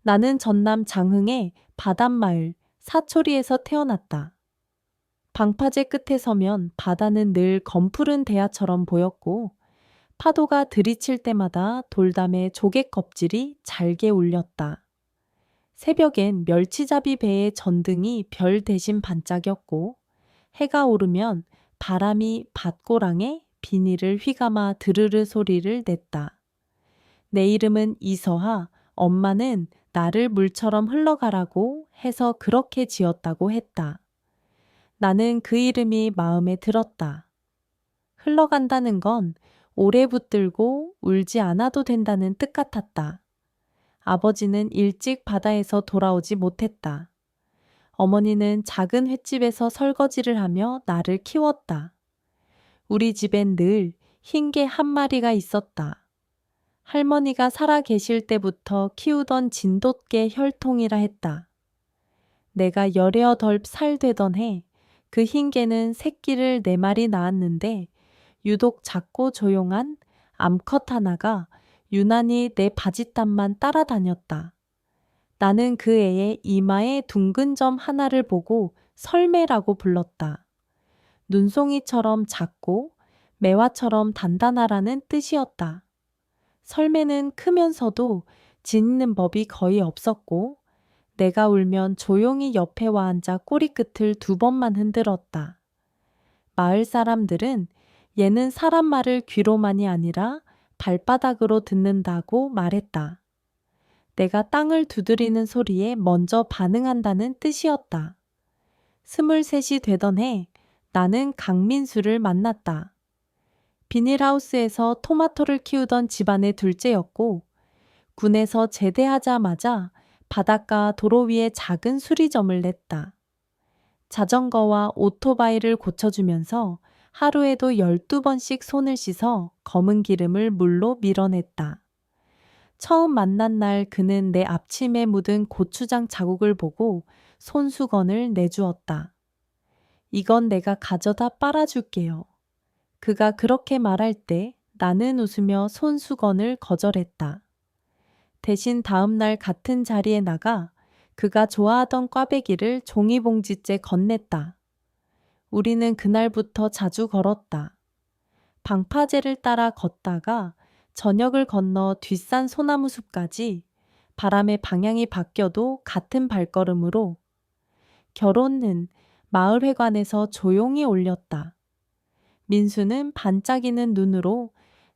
나는 전남 장흥의 바닷마을 사초리에서 태어났다. 방파제 끝에 서면 바다는 늘 검푸른 대야처럼 보였고 파도가 들이칠 때마다 돌담의 조개 껍질이 잘게 울렸다. 새벽엔 멸치잡이 배의 전등이 별 대신 반짝였고 해가 오르면 바람이 밭고랑에 비닐을 휘감아 드르르 소리를 냈다. 내 이름은 이서하, 엄마는 나를 물처럼 흘러가라고 해서 그렇게 지었다고 했다. 나는 그 이름이 마음에 들었다. 흘러간다는 건 오래 붙들고 울지 않아도 된다는 뜻 같았다. 아버지는 일찍 바다에서 돌아오지 못했다. 어머니는 작은 횟집에서 설거지를 하며 나를 키웠다. 우리 집엔 늘 흰 개 한 마리가 있었다. 할머니가 살아 계실 때부터 키우던 진돗개 혈통이라 했다. 내가 18살 되던 해 그 흰 개는 새끼를 4마리 낳았는데 유독 작고 조용한 암컷 하나가 유난히 내 바짓단만 따라다녔다. 나는 그 애의 이마에 둥근 점 하나를 보고 설매라고 불렀다. 눈송이처럼 작고 매화처럼 단단하라는 뜻이었다. 설매는 크면서도 짖는 법이 거의 없었고 내가 울면 조용히 옆에 와 앉아 꼬리끝을 2번만 흔들었다. 마을 사람들은 얘는 사람 말을 귀로만이 아니라 발바닥으로 듣는다고 말했다. 내가 땅을 두드리는 소리에 먼저 반응한다는 뜻이었다. 23이 되던 해 나는 강민수를 만났다. 비닐하우스에서 토마토를 키우던 집안의 둘째였고 군에서 제대하자마자 바닷가 도로 위에 작은 수리점을 냈다. 자전거와 오토바이를 고쳐주면서 하루에도 12번씩 손을 씻어 검은 기름을 물로 밀어냈다. 처음 만난 날 그는 내 앞침에 묻은 고추장 자국을 보고 손수건을 내주었다. 이건 내가 가져다 빨아줄게요. 그가 그렇게 말할 때 나는 웃으며 손수건을 거절했다. 대신 다음 날 같은 자리에 나가 그가 좋아하던 꽈배기를 종이봉지째 건넸다. 우리는 그날부터 자주 걸었다. 방파제를 따라 걷다가 저녁을 건너 뒷산 소나무 숲까지 바람의 방향이 바뀌어도 같은 발걸음으로 결혼은 마을회관에서 조용히 올렸다. 민수는 반짝이는 눈으로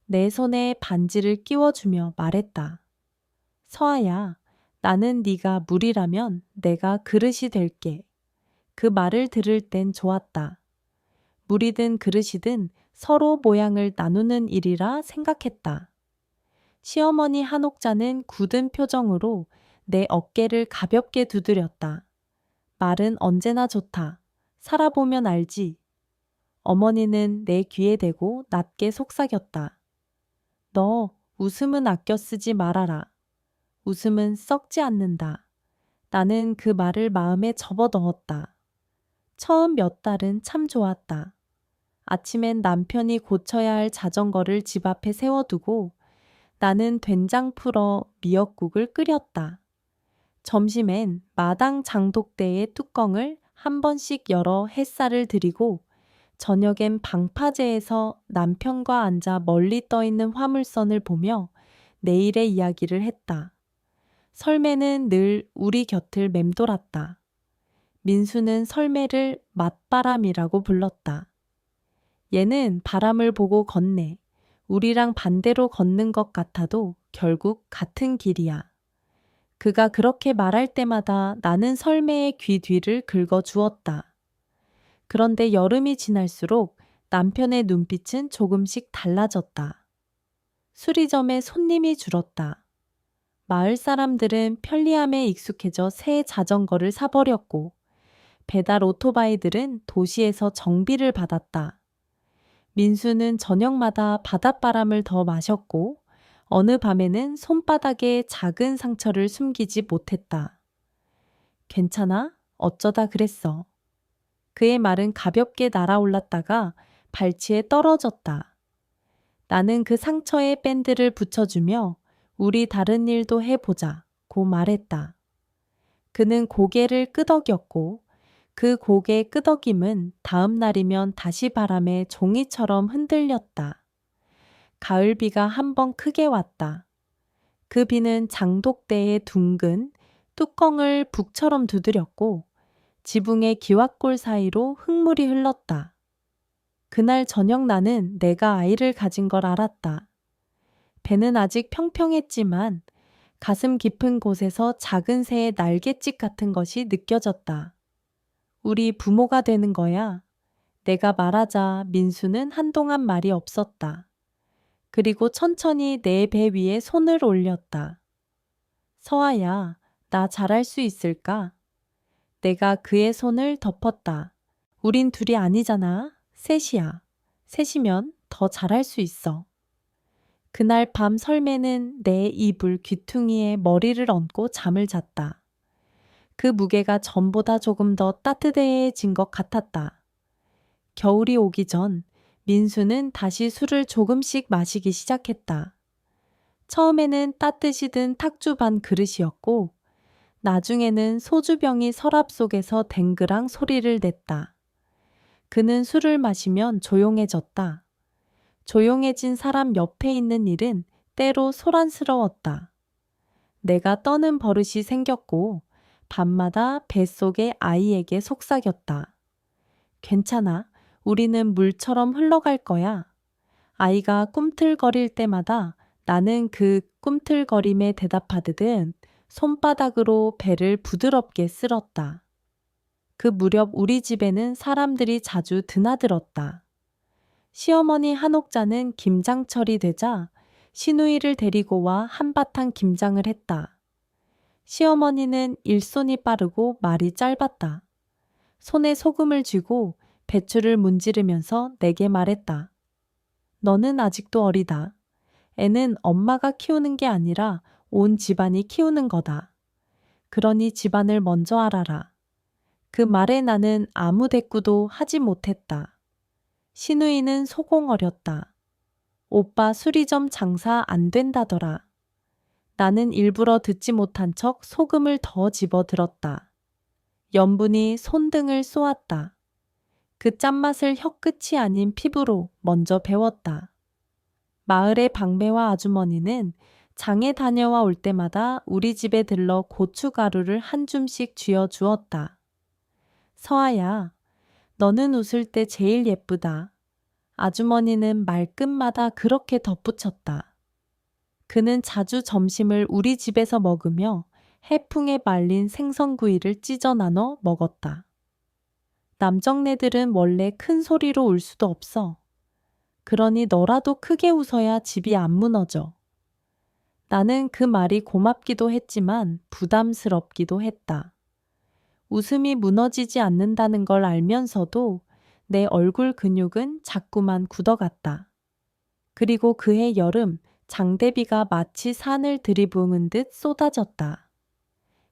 내 손에 반지를 끼워주며 말했다. 서아야, 나는 네가 물이라면 내가 그릇이 될게. 그 말을 들을 땐 좋았다. 물이든 그릇이든 서로 모양을 나누는 일이라 생각했다. 시어머니 한옥자는 굳은 표정으로 내 어깨를 가볍게 두드렸다. 말은 언제나 좋다. 살아보면 알지. 어머니는 내 귀에 대고 낮게 속삭였다. 너 웃음은 아껴 쓰지 말아라. 웃음은 썩지 않는다. 나는 그 말을 마음에 접어넣었다. 처음 몇 달은 참 좋았다. 아침엔 남편이 고쳐야 할 자전거를 집 앞에 세워두고 나는 된장 풀어 미역국을 끓였다. 점심엔 마당 장독대의 뚜껑을 한 번씩 열어 햇살을 들이고 저녁엔 방파제에서 남편과 앉아 멀리 떠있는 화물선을 보며 내일의 이야기를 했다. 설매는 늘 우리 곁을 맴돌았다. 민수는 설매를 맞바람이라고 불렀다. 얘는 바람을 보고 걷네. 우리랑 반대로 걷는 것 같아도 결국 같은 길이야. 그가 그렇게 말할 때마다 나는 설매의 귀 뒤를 긁어주었다. 그런데 여름이 지날수록 남편의 눈빛은 조금씩 달라졌다. 수리점에 손님이 줄었다. 마을 사람들은 편리함에 익숙해져 새 자전거를 사버렸고 배달 오토바이들은 도시에서 정비를 받았다. 민수는 저녁마다 바닷바람을 더 마셨고 어느 밤에는 손바닥에 작은 상처를 숨기지 못했다. 괜찮아? 어쩌다 그랬어. 그의 말은 가볍게 날아올랐다가 발치에 떨어졌다. 나는 그 상처에 밴드를 붙여주며 우리 다른 일도 해보자. 않고 말했다. 그는 고개를 끄덕였고 그 고개 끄덕임은 다음 날이면 다시 바람에 종이처럼 흔들렸다. 가을비가 한 번 크게 왔다. 그 비는 장독대의 둥근 뚜껑을 북처럼 두드렸고 지붕의 기와골 사이로 흙물이 흘렀다. 그날 저녁 나는 내가 아이를 가진 걸 알았다. 배는 아직 평평했지만 가슴 깊은 곳에서 작은 새의 날갯짓 같은 것이 느껴졌다. 우리 부모가 되는 거야. 내가 말하자 민수는 한동안 말이 없었다. 그리고 천천히 내 배 위에 손을 올렸다. 서아야, 나 잘할 수 있을까? 내가 그의 손을 덮었다. 우린 둘이 아니잖아. 셋이야. 셋이면 더 잘할 수 있어. 그날 밤 설매는 내 이불 귀퉁이에 머리를 얹고 잠을 잤다. 그 무게가 전보다 조금 더 따뜻해진 것 같았다. 겨울이 오기 전 민수는 다시 술을 조금씩 마시기 시작했다. 처음에는 따뜻이 든 탁주 반 그릇이었고 나중에는 소주병이 서랍 속에서 댕그랑 소리를 냈다. 그는 술을 마시면 조용해졌다. 조용해진 사람 옆에 있는 일은 때로 소란스러웠다. 내가 떠는 버릇이 생겼고 밤마다 뱃속의 아이에게 속삭였다. 괜찮아. 우리는 물처럼 흘러갈 거야. 아이가 꿈틀거릴 때마다 나는 그 꿈틀거림에 대답하듯 손바닥으로 배를 부드럽게 쓸었다. 그 무렵 우리 집에는 사람들이 자주 드나들었다. 시어머니 한옥자는 김장철이 되자 시누이를 데리고 와 한바탕 김장을 했다. 시어머니는 일손이 빠르고 말이 짧았다. 손에 소금을 쥐고 배추를 문지르면서 내게 말했다. 너는 아직도 어리다. 애는 엄마가 키우는 게 아니라 온 집안이 키우는 거다. 그러니 집안을 먼저 알아라. 그 말에 나는 아무 대꾸도 하지 못했다. 시누이는 소공어렸다. 오빠 수리점 장사 안 된다더라. 나는 일부러 듣지 못한 척 소금을 더 집어들었다. 염분이 손등을 쏘았다. 그 짠맛을 혀끝이 아닌 피부로 먼저 배웠다. 마을의 방배와 아주머니는 장에 다녀와 올 때마다 우리 집에 들러 고춧가루를 한 줌씩 쥐어 주었다. 서아야, 너는 웃을 때 제일 예쁘다. 아주머니는 말끝마다 그렇게 덧붙였다. 그는 자주 점심을 우리 집에서 먹으며 해풍에 말린 생선구이를 찢어 나눠 먹었다. 남정네들은 원래 큰 소리로 울 수도 없어. 그러니 너라도 크게 웃어야 집이 안 무너져. 나는 그 말이 고맙기도 했지만 부담스럽기도 했다. 웃음이 무너지지 않는다는 걸 알면서도 내 얼굴 근육은 자꾸만 굳어갔다. 그리고 그해 여름 장대비가 마치 산을 들이부은 듯 쏟아졌다.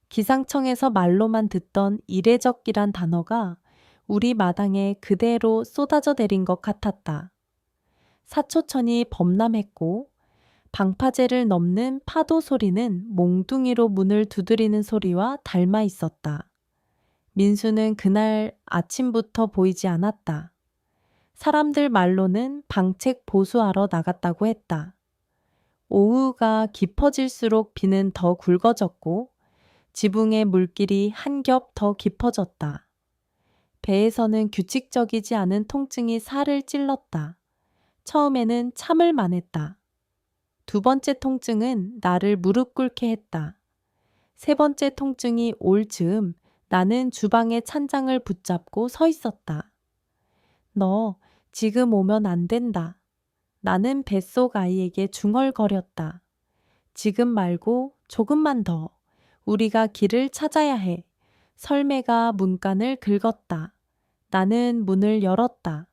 기상청에서 말로만 듣던 이례적이란 단어가 우리 마당에 그대로 쏟아져 내린 것 같았다. 사초천이 범람했고 방파제를 넘는 파도 소리는 몽둥이로 문을 두드리는 소리와 닮아 있었다. 민수는 그날 아침부터 보이지 않았다. 사람들 말로는 방책 보수하러 나갔다고 했다. 오후가 깊어질수록 비는 더 굵어졌고 지붕의 물길이 한 겹 더 깊어졌다. 배에서는 규칙적이지 않은 통증이 살을 찔렀다. 처음에는 참을 만했다. 두 번째 통증은 나를 무릎 꿇게 했다. 세 번째 통증이 올 즈음 나는 주방의 찬장을 붙잡고 서 있었다. 너 지금 오면 안 된다. 나는 뱃속 아이에게 중얼거렸다. 지금 말고 조금만 더. 우리가 길을 찾아야 해. 설매가 문간을 긁었다. 나는 문을 열었다.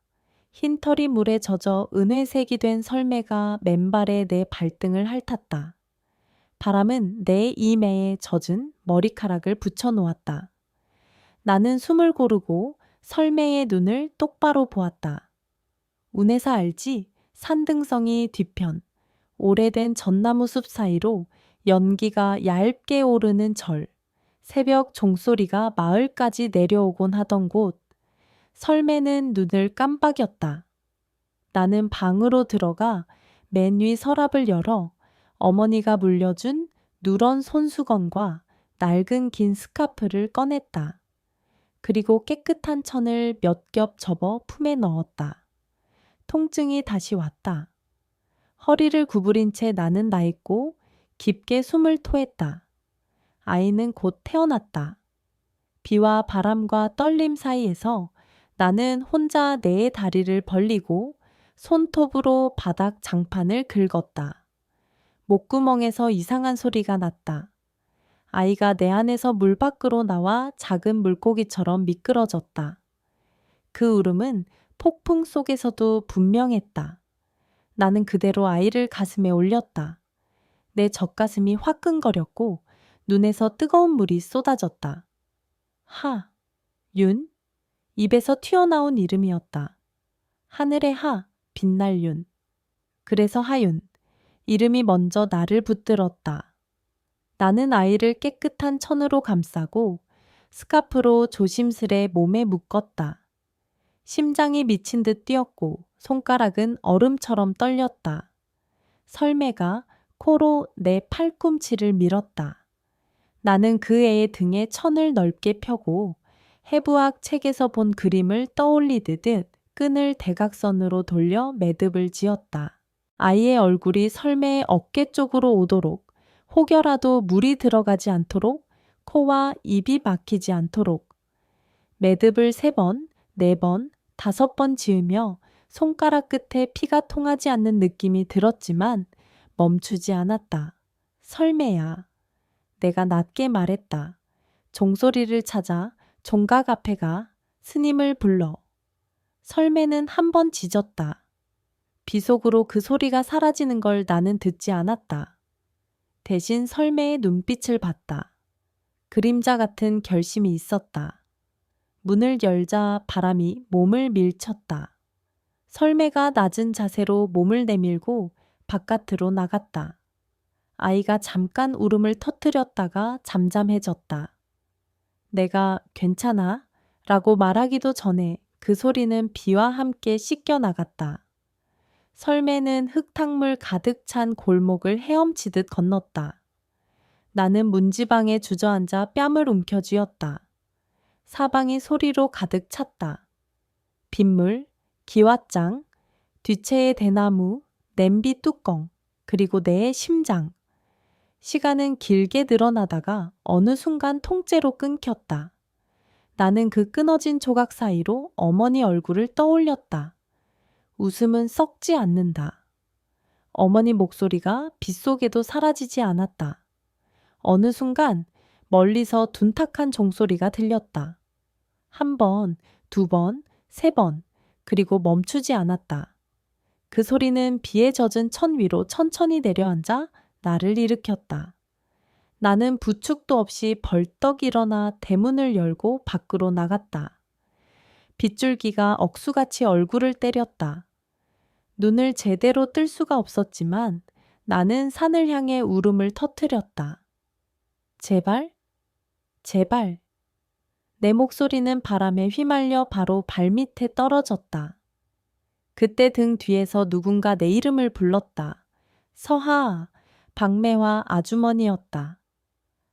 흰털이 물에 젖어 은회색이 된 설매가 맨발에 내 발등을 핥았다. 바람은 내 이매에 젖은 머리카락을 붙여놓았다. 나는 숨을 고르고 설매의 눈을 똑바로 보았다. 운해사 알지? 산등성이 뒤편, 오래된 전나무 숲 사이로 연기가 얇게 오르는 절, 새벽 종소리가 마을까지 내려오곤 하던 곳, 설매는 눈을 깜빡였다. 나는 방으로 들어가 맨 위 서랍을 열어 어머니가 물려준 누런 손수건과 낡은 긴 스카프를 꺼냈다. 그리고 깨끗한 천을 몇 겹 접어 품에 넣었다. 통증이 다시 왔다. 허리를 구부린 채 나는 나 있고 깊게 숨을 토했다. 아이는 곧 태어났다. 비와 바람과 떨림 사이에서 나는 혼자 내 다리를 벌리고 손톱으로 바닥 장판을 긁었다. 목구멍에서 이상한 소리가 났다. 아이가 내 안에서 물 밖으로 나와 작은 물고기처럼 미끄러졌다. 그 울음은 폭풍 속에서도 분명했다. 나는 그대로 아이를 가슴에 올렸다. 내 젖가슴이 화끈거렸고 눈에서 뜨거운 물이 쏟아졌다. 하, 윤? 입에서 튀어나온 이름이었다. 하늘의 하, 빛날 윤. 그래서 하윤, 이름이 먼저 나를 붙들었다. 나는 아이를 깨끗한 천으로 감싸고 스카프로 조심스레 몸에 묶었다. 심장이 미친 듯 뛰었고 손가락은 얼음처럼 떨렸다. 설매가 코로 내 팔꿈치를 밀었다. 나는 그 애의 등에 천을 넓게 펴고 해부학 책에서 본 그림을 떠올리듯 끈을 대각선으로 돌려 매듭을 지었다. 아이의 얼굴이 설매의 어깨 쪽으로 오도록, 혹여라도 물이 들어가지 않도록, 코와 입이 막히지 않도록. 매듭을 3번, 4번, 5번 지으며 손가락 끝에 피가 통하지 않는 느낌이 들었지만 멈추지 않았다. 설매야. 내가 낮게 말했다. 종소리를 찾아 종각 앞에 가 스님을 불러. 설매는 한 번 짖었다. 비속으로 그 소리가 사라지는 걸 나는 듣지 않았다. 대신 설매의 눈빛을 봤다. 그림자 같은 결심이 있었다. 문을 열자 바람이 몸을 밀쳤다. 설매가 낮은 자세로 몸을 내밀고 바깥으로 나갔다. 아이가 잠깐 울음을 터뜨렸다가 잠잠해졌다. 내가 괜찮아? 라고 말하기도 전에 그 소리는 비와 함께 씻겨 나갔다. 설매는 흙탕물 가득 찬 골목을 헤엄치듯 건넜다. 나는 문지방에 주저앉아 뺨을 움켜쥐었다. 사방이 소리로 가득 찼다. 빗물, 기왓장, 뒤채의 대나무, 냄비 뚜껑, 그리고 내 심장. 시간은 길게 늘어나다가 어느 순간 통째로 끊겼다. 나는 그 끊어진 조각 사이로 어머니 얼굴을 떠올렸다. 웃음은 썩지 않는다. 어머니 목소리가 빗속에도 사라지지 않았다. 어느 순간 멀리서 둔탁한 종소리가 들렸다. 1번, 2번, 3번, 그리고 멈추지 않았다. 그 소리는 비에 젖은 천 위로 천천히 내려앉아 나를 일으켰다. 나는 부축도 없이 벌떡 일어나 대문을 열고 밖으로 나갔다. 빗줄기가 억수같이 얼굴을 때렸다. 눈을 제대로 뜰 수가 없었지만 나는 산을 향해 울음을 터뜨렸다. 제발, 제발. 내 목소리는 바람에 휘말려 바로 발밑에 떨어졌다. 그때 등 뒤에서 누군가 내 이름을 불렀다. 서하, 박매화 아주머니였다.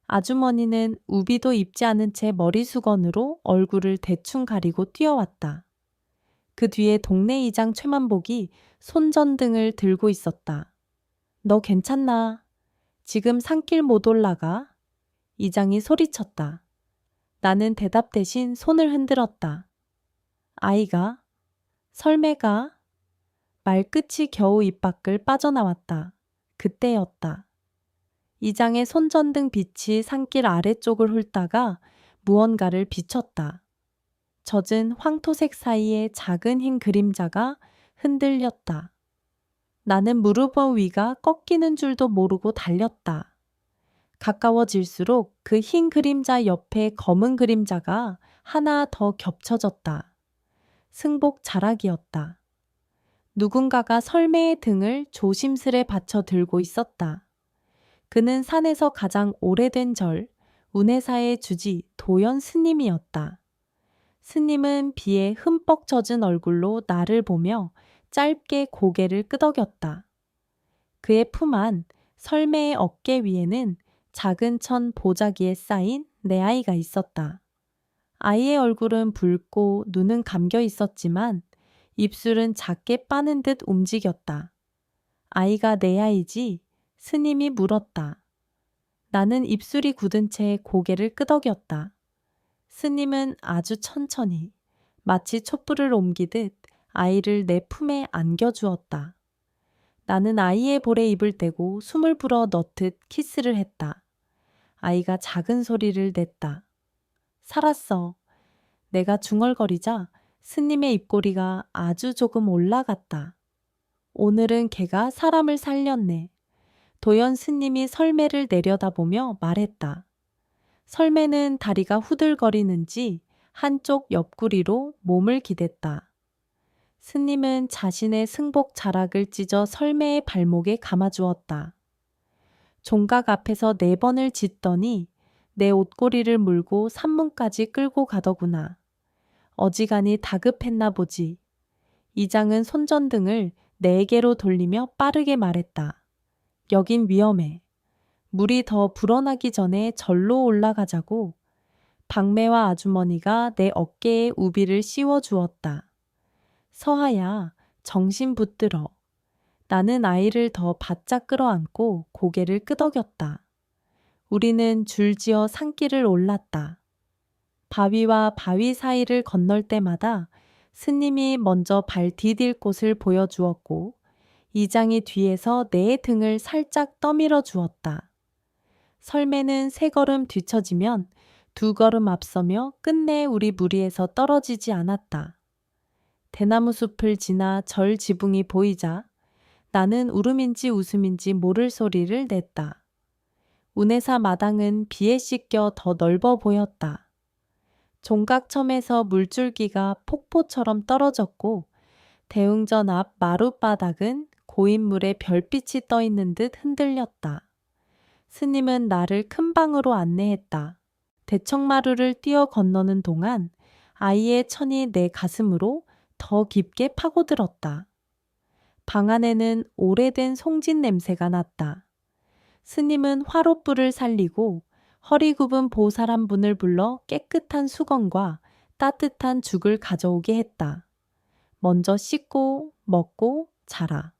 아주머니는 우비도 입지 않은 채 머리 수건으로 얼굴을 대충 가리고 뛰어왔다. 그 뒤에 동네 이장 최만복이 손전등을 들고 있었다. 너 괜찮나? 지금 산길 못 올라가? 이장이 소리쳤다. 나는 대답 대신 손을 흔들었다. 아이가? 설매가? 말끝이 겨우 입 밖을 빠져나왔다. 그때였다. 이장의 손전등 빛이 산길 아래쪽을 훑다가 무언가를 비췄다. 젖은 황토색 사이에 작은 흰 그림자가 흔들렸다. 나는 무릎 위가 꺾이는 줄도 모르고 달렸다. 가까워질수록 그 흰 그림자 옆에 검은 그림자가 하나 더 겹쳐졌다. 승복 자락이었다. 누군가가 설매의 등을 조심스레 받쳐 들고 있었다. 그는 산에서 가장 오래된 절, 운해사의 주지 도연 스님이었다. 스님은 비에 흠뻑 젖은 얼굴로 나를 보며 짧게 고개를 끄덕였다. 그의 품 안, 설매의 어깨 위에는 작은 천 보자기에 쌓인 내 아이가 있었다. 아이의 얼굴은 붉고 눈은 감겨 있었지만 입술은 작게 빠는 듯 움직였다. 아이가 내 아이지? 스님이 물었다. 나는 입술이 굳은 채 고개를 끄덕였다. 스님은 아주 천천히 마치 촛불을 옮기듯 아이를 내 품에 안겨주었다. 나는 아이의 볼에 입을 대고 숨을 불어 넣듯 키스를 했다. 아이가 작은 소리를 냈다. 살았어. 내가 중얼거리자 스님의 입꼬리가 아주 조금 올라갔다. 오늘은 걔가 사람을 살렸네. 도연 스님이 설매를 내려다보며 말했다. 설매는 다리가 후들거리는지 한쪽 옆구리로 몸을 기댔다. 스님은 자신의 승복 자락을 찢어 설매의 발목에 감아주었다. 종각 앞에서 4번을 짖더니 내 옷고리를 물고 산문까지 끌고 가더구나. 어지간히 다급했나 보지. 이장은 손전등을 4개로 돌리며 빠르게 말했다. 여긴 위험해. 물이 더 불어나기 전에 절로 올라가자고. 박매와 아주머니가 내 어깨에 우비를 씌워 주었다. 서하야, 정신 붙들어. 나는 아이를 더 바짝 끌어안고 고개를 끄덕였다. 우리는 줄지어 산길을 올랐다. 바위와 바위 사이를 건널 때마다 스님이 먼저 발 디딜 곳을 보여주었고 이장이 뒤에서 내 등을 살짝 떠밀어 주었다. 설매는 3걸음 뒤처지면 2걸음 앞서며 끝내 우리 무리에서 떨어지지 않았다. 대나무 숲을 지나 절 지붕이 보이자 나는 울음인지 웃음인지 모를 소리를 냈다. 운해사 마당은 비에 씻겨 더 넓어 보였다. 종각섬에서 물줄기가 폭포처럼 떨어졌고 대웅전 앞 마룻바닥은 고인물의 별빛이 떠있는 듯 흔들렸다. 스님은 나를 큰 방으로 안내했다. 대청마루를 뛰어 건너는 동안 아이의 천이 내 가슴으로 더 깊게 파고들었다. 방 안에는 오래된 송진 냄새가 났다. 스님은 화롯불을 살리고 허리 굽은 보살 한 분을 불러 깨끗한 수건과 따뜻한 죽을 가져오게 했다. 먼저 씻고 먹고 자라.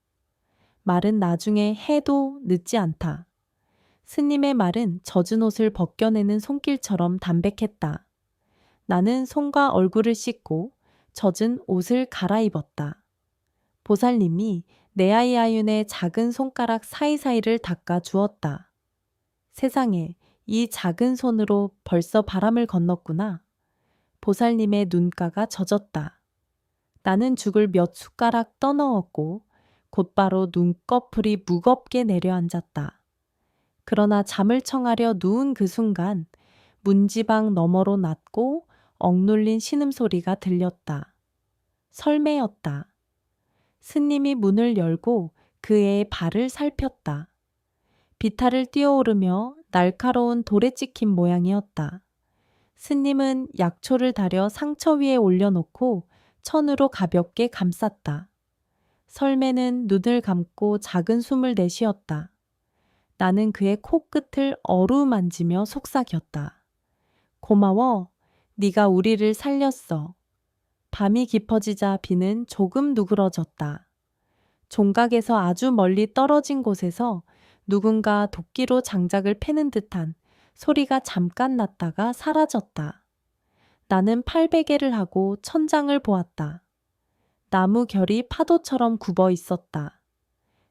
말은 나중에 해도 늦지 않다. 스님의 말은 젖은 옷을 벗겨내는 손길처럼 담백했다. 나는 손과 얼굴을 씻고 젖은 옷을 갈아입었다. 보살님이 내 아이 아윤의 작은 손가락 사이사이를 닦아 주었다. 세상에, 이 작은 손으로 벌써 바람을 건넜구나. 보살님의 눈가가 젖었다. 나는 죽을 몇 숟가락 떠넣었고 곧바로 눈꺼풀이 무겁게 내려앉았다. 그러나 잠을 청하려 누운 그 순간 문지방 너머로 낮고 억눌린 신음소리가 들렸다. 설매였다. 스님이 문을 열고 그 애의 발을 살폈다. 비탈을 뛰어오르며 날카로운 돌에 찍힌 모양이었다. 스님은 약초를 다려 상처 위에 올려놓고 천으로 가볍게 감쌌다. 설매는 눈을 감고 작은 숨을 내쉬었다. 나는 그의 코끝을 어루만지며 속삭였다. 고마워. 네가 우리를 살렸어. 밤이 깊어지자 비는 조금 누그러졌다. 종각에서 아주 멀리 떨어진 곳에서 누군가 도끼로 장작을 패는 듯한 소리가 잠깐 났다가 사라졌다. 나는 팔베개를 하고 천장을 보았다. 나무 결이 파도처럼 굽어 있었다.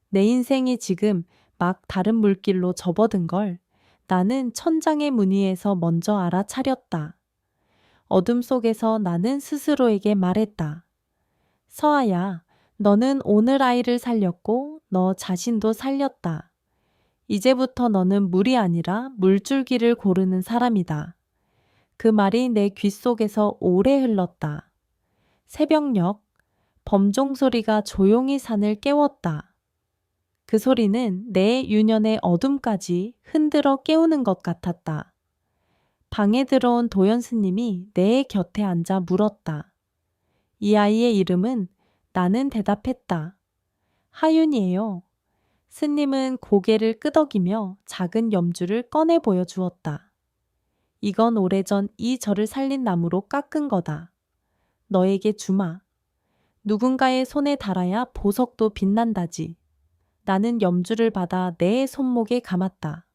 내 인생이 지금 막 다른 물길로 접어든 걸 나는 천장의 무늬에서 먼저 알아차렸다. 어둠 속에서 나는 스스로에게 말했다. 서아야, 너는 오늘 아이를 살렸고 너 자신도 살렸다. 이제부터 너는 물이 아니라 물줄기를 고르는 사람이다. 그 말이 내 귓속에서 오래 흘렀다. 새벽녘 범종 소리가 조용히 산을 깨웠다. 그 소리는 내 유년의 어둠까지 흔들어 깨우는 것 같았다. 방에 들어온 도연 스님이 내 곁에 앉아 물었다. 이 아이의 이름은? 나는 대답했다. 하윤이에요. 스님은 고개를 끄덕이며 작은 염주를 꺼내 보여주었다. 이건 오래전 이 절을 살린 나무로 깎은 거다. 너에게 주마. 누군가의 손에 닿아야 보석도 빛난다지. 나는 염주를 받아 내 손목에 감았다.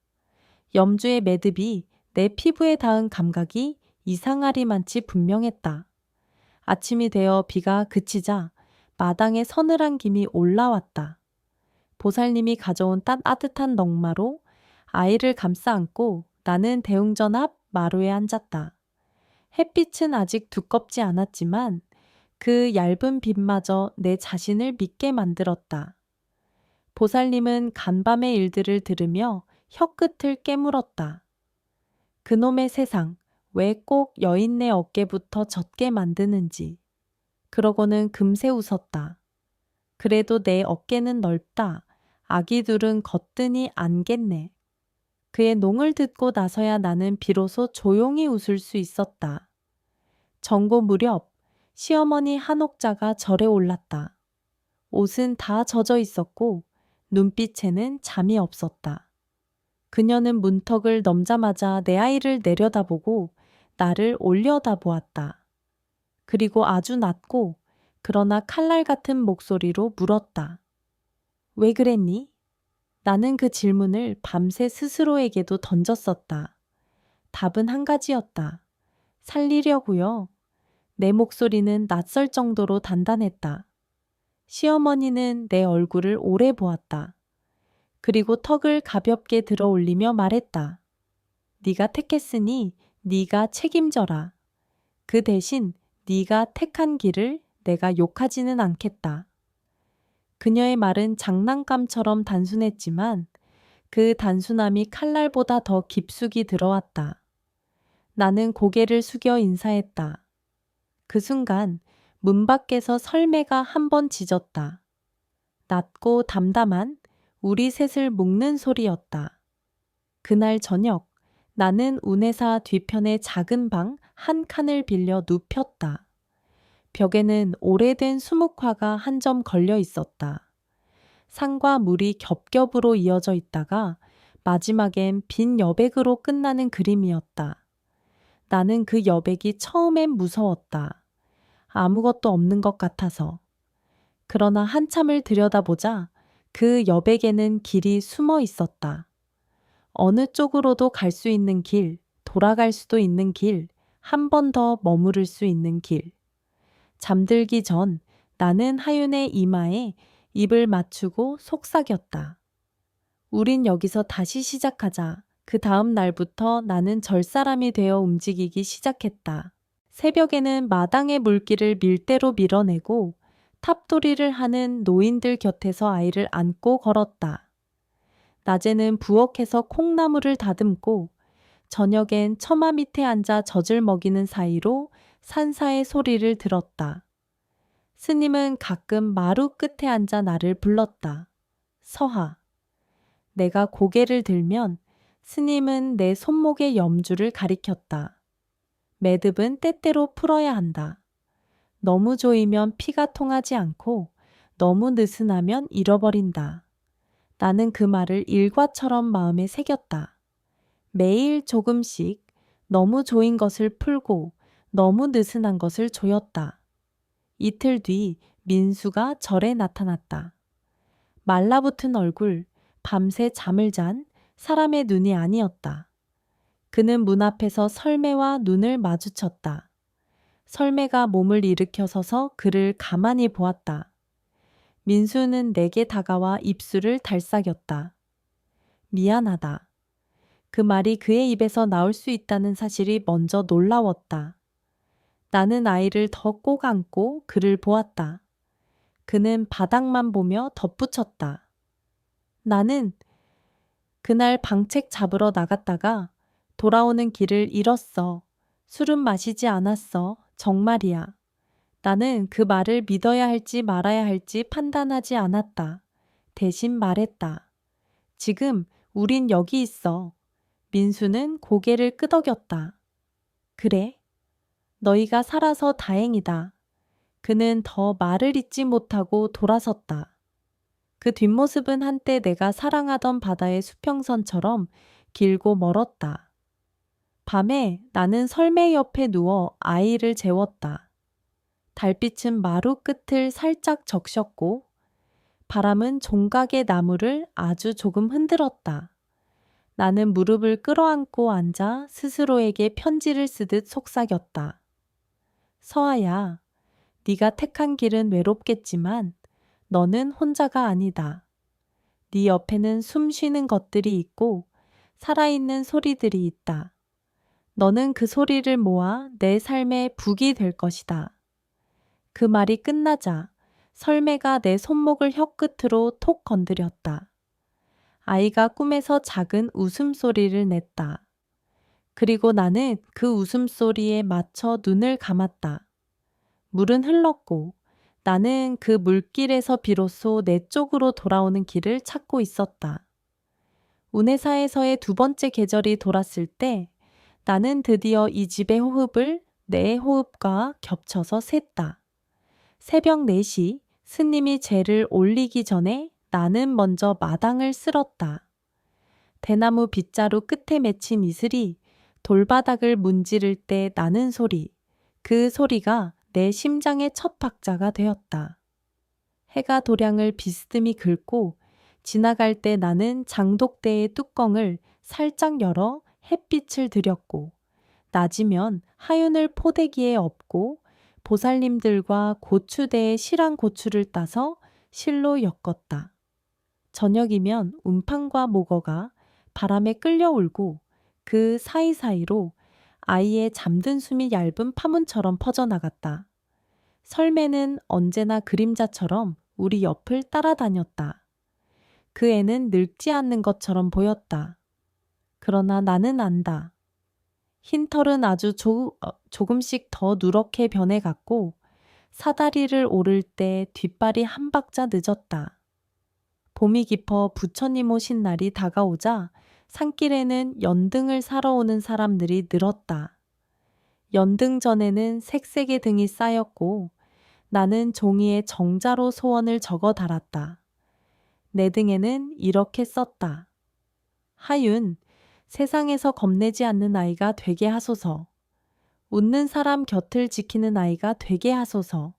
염주의 매듭이 내 피부에 닿은 감각이 이상하리만치 분명했다. 아침이 되어 비가 그치자 마당에 서늘한 김이 올라왔다. 보살님이 가져온 따뜻한 넉마로 아이를 감싸 안고 나는 대웅전 앞 마루에 앉았다. 햇빛은 아직 두껍지 않았지만 그 얇은 빛마저 내 자신을 믿게 만들었다. 보살님은 간밤의 일들을 들으며 혀끝을 깨물었다. 그놈의 세상, 왜 꼭 여인네 어깨부터 젖게 만드는지. 그러고는 금세 웃었다. 그래도 내 어깨는 넓다. 아기 둘은 거뜬히 안겠네. 그의 농을 듣고 나서야 나는 비로소 조용히 웃을 수 있었다. 정고 무렵 시어머니 한옥자가 절에 올랐다. 옷은 다 젖어 있었고 눈빛에는 잠이 없었다. 그녀는 문턱을 넘자마자 내 아이를 내려다보고 나를 올려다보았다. 그리고 아주 낮고 그러나 칼날 같은 목소리로 물었다. 왜 그랬니? 나는 그 질문을 밤새 스스로에게도 던졌었다. 답은 한 가지였다. 살리려고요. 내 목소리는 낯설 정도로 단단했다. 시어머니는 내 얼굴을 오래 보았다. 그리고 턱을 가볍게 들어 올리며 말했다. 네가 택했으니 네가 책임져라. 그 대신 네가 택한 길을 내가 욕하지는 않겠다. 그녀의 말은 장난감처럼 단순했지만 그 단순함이 칼날보다 더 깊숙이 들어왔다. 나는 고개를 숙여 인사했다. 그 순간 문 밖에서 설매가 한 번 짖었다. 낮고 담담한 우리 셋을 묶는 소리였다. 그날 저녁 나는 운해사 뒤편의 작은 방 한 칸을 빌려 눕혔다. 벽에는 오래된 수묵화가 한 점 걸려 있었다. 상과 물이 겹겹으로 이어져 있다가 마지막엔 빈 여백으로 끝나는 그림이었다. 나는 그 여백이 처음엔 무서웠다. 아무것도 없는 것 같아서. 그러나 한참을 들여다보자 그 여백에는 길이 숨어 있었다. 어느 쪽으로도 갈 수 있는 길, 돌아갈 수도 있는 길, 한 번 더 머무를 수 있는 길. 잠들기 전 나는 하윤의 이마에 입을 맞추고 속삭였다. 우린 여기서 다시 시작하자. 그 다음 날부터 나는 절사람이 되어 움직이기 시작했다. 새벽에는 마당의 물길을 밀대로 밀어내고 탑돌이를 하는 노인들 곁에서 아이를 안고 걸었다. 낮에는 부엌에서 콩나물을 다듬고 저녁엔 처마 밑에 앉아 젖을 먹이는 사이로 산사의 소리를 들었다. 스님은 가끔 마루 끝에 앉아 나를 불렀다. 서하. 내가 고개를 들면 스님은 내 손목의 염주를 가리켰다. 매듭은 때때로 풀어야 한다. 너무 조이면 피가 통하지 않고 너무 느슨하면 잃어버린다. 나는 그 말을 일과처럼 마음에 새겼다. 매일 조금씩 너무 조인 것을 풀고 너무 느슨한 것을 조였다. 이틀 뒤 민수가 절에 나타났다. 말라붙은 얼굴, 밤새 잠을 잔 사람의 눈이 아니었다. 그는 문 앞에서 설매와 눈을 마주쳤다. 설매가 몸을 일으켜 서서 그를 가만히 보았다. 민수는 내게 다가와 입술을 달싹였다. 미안하다. 그 말이 그의 입에서 나올 수 있다는 사실이 먼저 놀라웠다. 나는 아이를 더 꼭 안고 그를 보았다. 그는 바닥만 보며 덧붙였다. 나는 그날 방책 잡으러 나갔다가 돌아오는 길을 잃었어. 술은 마시지 않았어. 정말이야. 나는 그 말을 믿어야 할지 말아야 할지 판단하지 않았다. 대신 말했다. 지금 우린 여기 있어. 민수는 고개를 끄덕였다. 그래? 너희가 살아서 다행이다. 그는 더 말을 잇지 못하고 돌아섰다. 그 뒷모습은 한때 내가 사랑하던 바다의 수평선처럼 길고 멀었다. 밤에 나는 설매 옆에 누워 아이를 재웠다. 달빛은 마루 끝을 살짝 적셨고 바람은 종각의 나무를 아주 조금 흔들었다. 나는 무릎을 끌어안고 앉아 스스로에게 편지를 쓰듯 속삭였다. 서아야, 네가 택한 길은 외롭겠지만 너는 혼자가 아니다. 네 옆에는 숨 쉬는 것들이 있고 살아있는 소리들이 있다. 너는 그 소리를 모아 내 삶의 북이 될 것이다. 그 말이 끝나자 설매가 내 손목을 혀끝으로 톡 건드렸다. 아이가 꿈에서 작은 웃음소리를 냈다. 그리고 나는 그 웃음소리에 맞춰 눈을 감았다. 물은 흘렀고 나는 그 물길에서 비로소 내 쪽으로 돌아오는 길을 찾고 있었다. 운해사에서의 두 번째 계절이 돌았을 때 나는 드디어 이 집의 호흡을 내 호흡과 겹쳐서 셌다. 새벽 4시 스님이 재를 올리기 전에 나는 먼저 마당을 쓸었다. 대나무 빗자루 끝에 맺힌 이슬이 돌바닥을 문지를 때 나는 소리, 그 소리가 내 심장의 첫 박자가 되었다. 해가 도량을 비스듬히 긁고 지나갈 때 나는 장독대의 뚜껑을 살짝 열어 햇빛을 들였고 낮이면 하윤을 포대기에 엎고 보살님들과 고추대에 실한 고추를 따서 실로 엮었다. 저녁이면 움팡과 목어가 바람에 끌려올고 그 사이사이로 아이의 잠든 숨이 얇은 파문처럼 퍼져나갔다. 설매는 언제나 그림자처럼 우리 옆을 따라다녔다. 그 애는 늙지 않는 것처럼 보였다. 그러나 나는 안다. 흰 털은 아주 조금씩 더 누렇게 변해갔고 사다리를 오를 때 뒷발이 한 박자 늦었다. 봄이 깊어 부처님 오신 날이 다가오자 산길에는 연등을 사러 오는 사람들이 늘었다. 연등 전에는 색색의 등이 쌓였고 나는 종이에 정자로 소원을 적어 달았다. 내 등에는 이렇게 썼다. 하윤, 세상에서 겁내지 않는 아이가 되게 하소서. 웃는 사람 곁을 지키는 아이가 되게 하소서.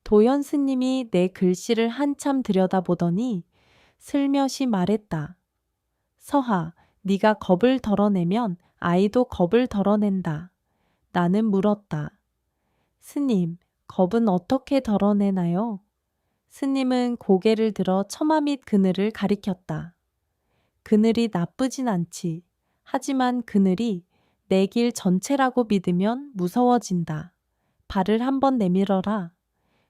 도연 스님이 내 글씨를 한참 들여다보더니 슬며시 말했다. 서하, 네가 겁을 덜어내면 아이도 겁을 덜어낸다. 나는 물었다. 스님, 겁은 어떻게 덜어내나요? 스님은 고개를 들어 처마 및 그늘을 가리켰다. 그늘이 나쁘진 않지. 하지만 그늘이 내 길 전체라고 믿으면 무서워진다. 발을 한번 내밀어라.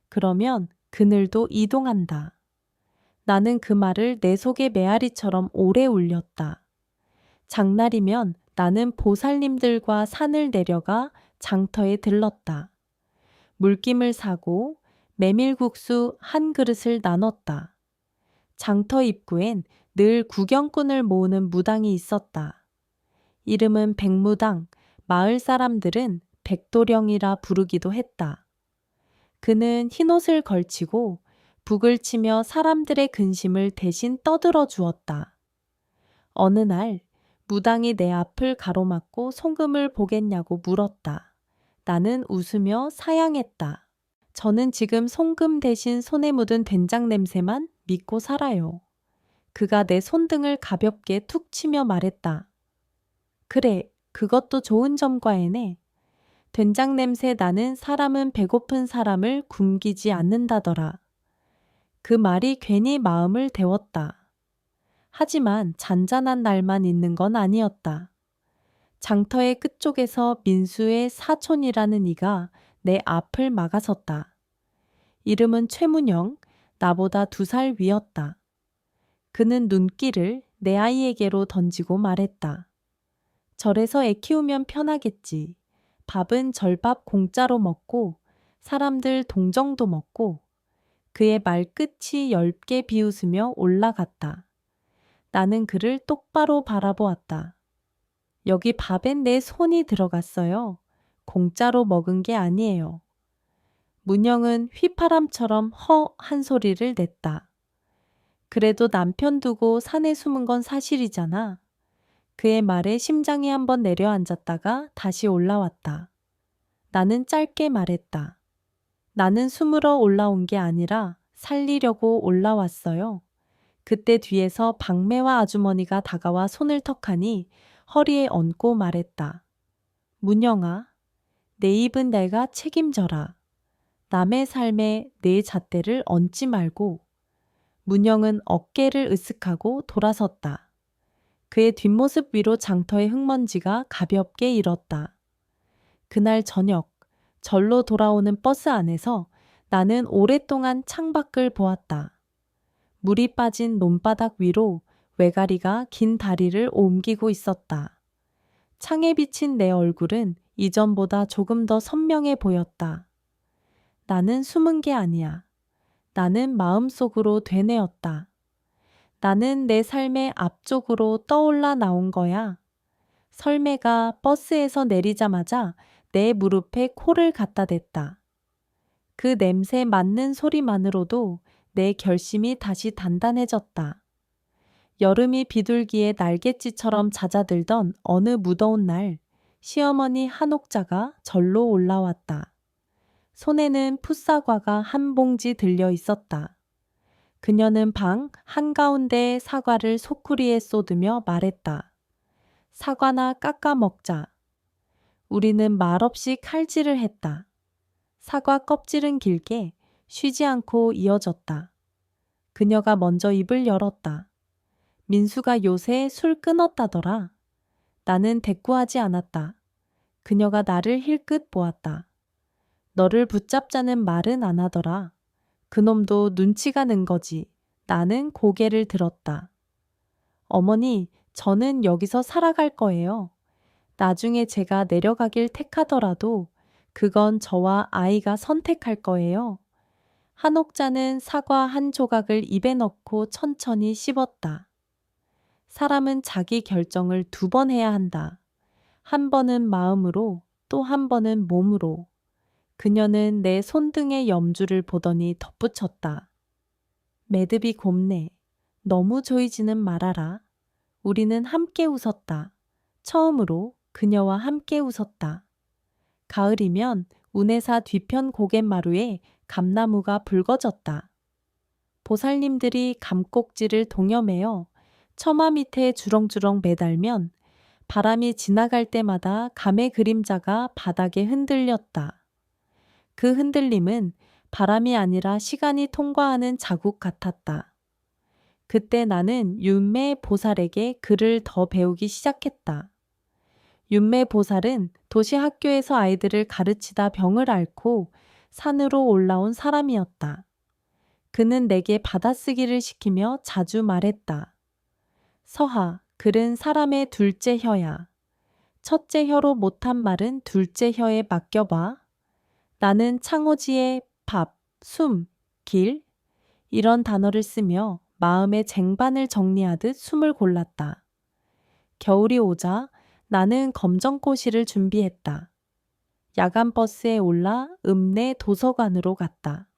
그러면 그늘도 이동한다. 나는 그 말을 내 속의 메아리처럼 오래 울렸다. 장날이면 나는 보살님들과 산을 내려가 장터에 들렀다. 물김을 사고 메밀국수 한 그릇을 나눴다. 장터 입구엔 늘 구경꾼을 모으는 무당이 있었다. 이름은 백무당, 마을 사람들은 백도령이라 부르기도 했다. 그는 흰옷을 걸치고 북을 치며 사람들의 근심을 대신 떠들어 주었다. 어느 날 무당이 내 앞을 가로막고 송금을 보겠냐고 물었다. 나는 웃으며 사양했다. 저는 지금 송금 대신 손에 묻은 된장 냄새만 믿고 살아요. 그가 내 손등을 가볍게 툭 치며 말했다. 그래, 그것도 좋은 점과이네. 된장 냄새 나는 사람은 배고픈 사람을 굶기지 않는다더라. 그 말이 괜히 마음을 데웠다. 하지만 잔잔한 날만 있는 건 아니었다. 장터의 끝쪽에서 민수의 사촌이라는 이가 내 앞을 막아섰다. 이름은 최문영, 나보다 2살 위였다. 그는 눈길을 내 아이에게로 던지고 말했다. 절에서 애 키우면 편하겠지. 밥은 절밥 공짜로 먹고 사람들 동정도 먹고 그의 말끝이 엷게 비웃으며 올라갔다. 나는 그를 똑바로 바라보았다. 여기 밥엔 내 손이 들어갔어요. 공짜로 먹은 게 아니에요. 문영은 휘파람처럼 허 한 소리를 냈다. 그래도 남편 두고 산에 숨은 건 사실이잖아. 그의 말에 심장이 한번 내려앉았다가 다시 올라왔다. 나는 짧게 말했다. 나는 숨으러 올라온 게 아니라 살리려고 올라왔어요. 그때 뒤에서 박매와 아주머니가 다가와 손을 턱하니 허리에 얹고 말했다. 문영아, 내 입은 내가 책임져라. 남의 삶에 내 잣대를 얹지 말고. 문영은 어깨를 으쓱하고 돌아섰다. 그의 뒷모습 위로 장터의 흙먼지가 가볍게 일었다. 그날 저녁, 절로 돌아오는 버스 안에서 나는 오랫동안 창밖을 보았다. 물이 빠진 논바닥 위로 외가리가 긴 다리를 옮기고 있었다. 창에 비친 내 얼굴은 이전보다 조금 더 선명해 보였다. 나는 숨은 게 아니야. 나는 마음속으로 되뇌었다. 나는 내 삶의 앞쪽으로 떠올라 나온 거야. 설매가 버스에서 내리자마자 내 무릎에 코를 갖다 댔다. 그 냄새 맡는 소리만으로도 내 결심이 다시 단단해졌다. 여름이 비둘기의 날갯짓처럼 잦아들던 어느 무더운 날, 시어머니 한옥자가 절로 올라왔다. 손에는 풋사과가 한 봉지 들려 있었다. 그녀는 방 한가운데에 사과를 소쿠리에 쏟으며 말했다. 사과나 깎아 먹자. 우리는 말없이 칼질을 했다. 사과 껍질은 길게 쉬지 않고 이어졌다. 그녀가 먼저 입을 열었다. 민수가 요새 술 끊었다더라. 나는 대꾸하지 않았다. 그녀가 나를 힐끗 보았다. 너를 붙잡자는 말은 안 하더라. 그놈도 눈치가 는 거지. 나는 고개를 들었다. 어머니, 저는 여기서 살아갈 거예요. 나중에 제가 내려가길 택하더라도 그건 저와 아이가 선택할 거예요. 한옥자는 사과 한 조각을 입에 넣고 천천히 씹었다. 사람은 자기 결정을 2번 해야 한다. 한 번은 마음으로, 또 한 번은 몸으로. 그녀는 내 손등의 염주를 보더니 덧붙였다. 매듭이 곱네. 너무 조이지는 말아라. 우리는 함께 웃었다. 처음으로 그녀와 함께 웃었다. 가을이면 운해사 뒤편 고갯마루에 감나무가 붉어졌다. 보살님들이 감꼭지를 동여매어 처마 밑에 주렁주렁 매달면 바람이 지나갈 때마다 감의 그림자가 바닥에 흔들렸다. 그 흔들림은 바람이 아니라 시간이 통과하는 자국 같았다. 그때 나는 윤매 보살에게 글을 더 배우기 시작했다. 윤매 보살은 도시 학교에서 아이들을 가르치다 병을 앓고 산으로 올라온 사람이었다. 그는 내게 받아쓰기를 시키며 자주 말했다. 서하, 글은 사람의 둘째 혀야. 첫째 혀로 못한 말은 둘째 혀에 맡겨봐. 나는 창호지에 밥, 숨, 길 이런 단어를 쓰며 마음의 쟁반을 정리하듯 숨을 골랐다. 겨울이 오자 나는 검정고시를 준비했다. 야간 버스에 올라 읍내 도서관으로 갔다.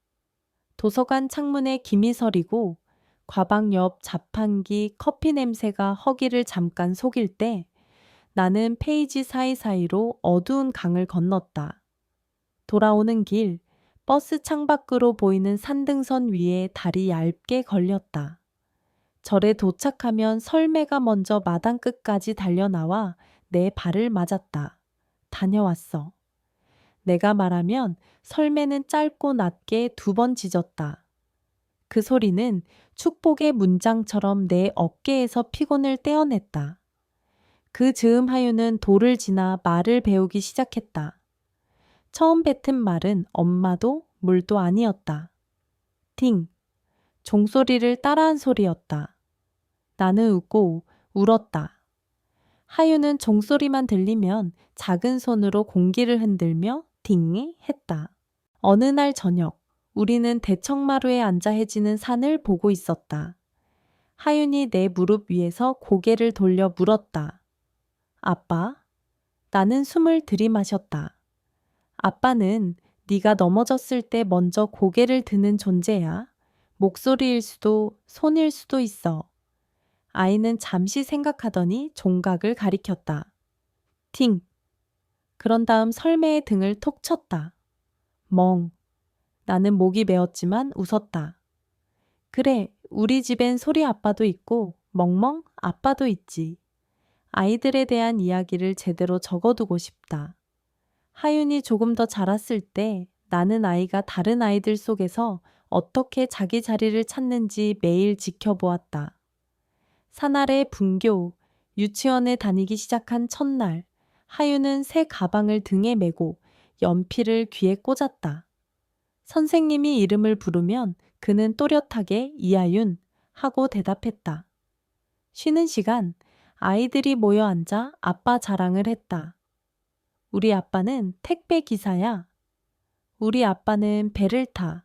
도서관 창문에 김이 서리고 과방 옆 자판기 커피 냄새가 허기를 잠깐 속일 때 나는 페이지 사이사이로 어두운 강을 건넜다. 돌아오는 길, 버스 창밖으로 보이는 산등선 위에 달이 얇게 걸렸다. 절에 도착하면 설매가 먼저 마당 끝까지 달려나와 내 발을 맞았다. 다녀왔어. 내가 말하면 설매는 짧고 낮게 2번 짖었다. 그 소리는 축복의 문장처럼 내 어깨에서 피곤을 떼어냈다. 그 즈음 하유는 돌을 지나 말을 배우기 시작했다. 처음 뱉은 말은 엄마도 물도 아니었다. 팅, 종소리를 따라한 소리였다. 나는 웃고 울었다. 하유는 종소리만 들리면 작은 손으로 공기를 흔들며 딩 했다. 어느 날 저녁, 우리는 대청마루에 앉아 해지는 산을 보고 있었다. 하윤이 내 무릎 위에서 고개를 돌려 물었다. 아빠? 나는 숨을 들이마셨다. 아빠는 네가 넘어졌을 때 먼저 고개를 드는 존재야. 목소리일 수도 손일 수도 있어. 아이는 잠시 생각하더니 종각을 가리켰다. 팅! 그런 다음 설매의 등을 톡 쳤다. 멍. 나는 목이 메었지만 웃었다. 그래, 우리 집엔 소리 아빠도 있고 멍멍 아빠도 있지. 아이들에 대한 이야기를 제대로 적어두고 싶다. 하윤이 조금 더 자랐을 때 나는 아이가 다른 아이들 속에서 어떻게 자기 자리를 찾는지 매일 지켜보았다. 산아래 분교, 유치원에 다니기 시작한 첫날, 하윤은 새 가방을 등에 메고 연필을 귀에 꽂았다. 선생님이 이름을 부르면 그는 또렷하게 이하윤 하고 대답했다. 쉬는 시간 아이들이 모여 앉아 아빠 자랑을 했다. 우리 아빠는 택배 기사야. 우리 아빠는 배를 타.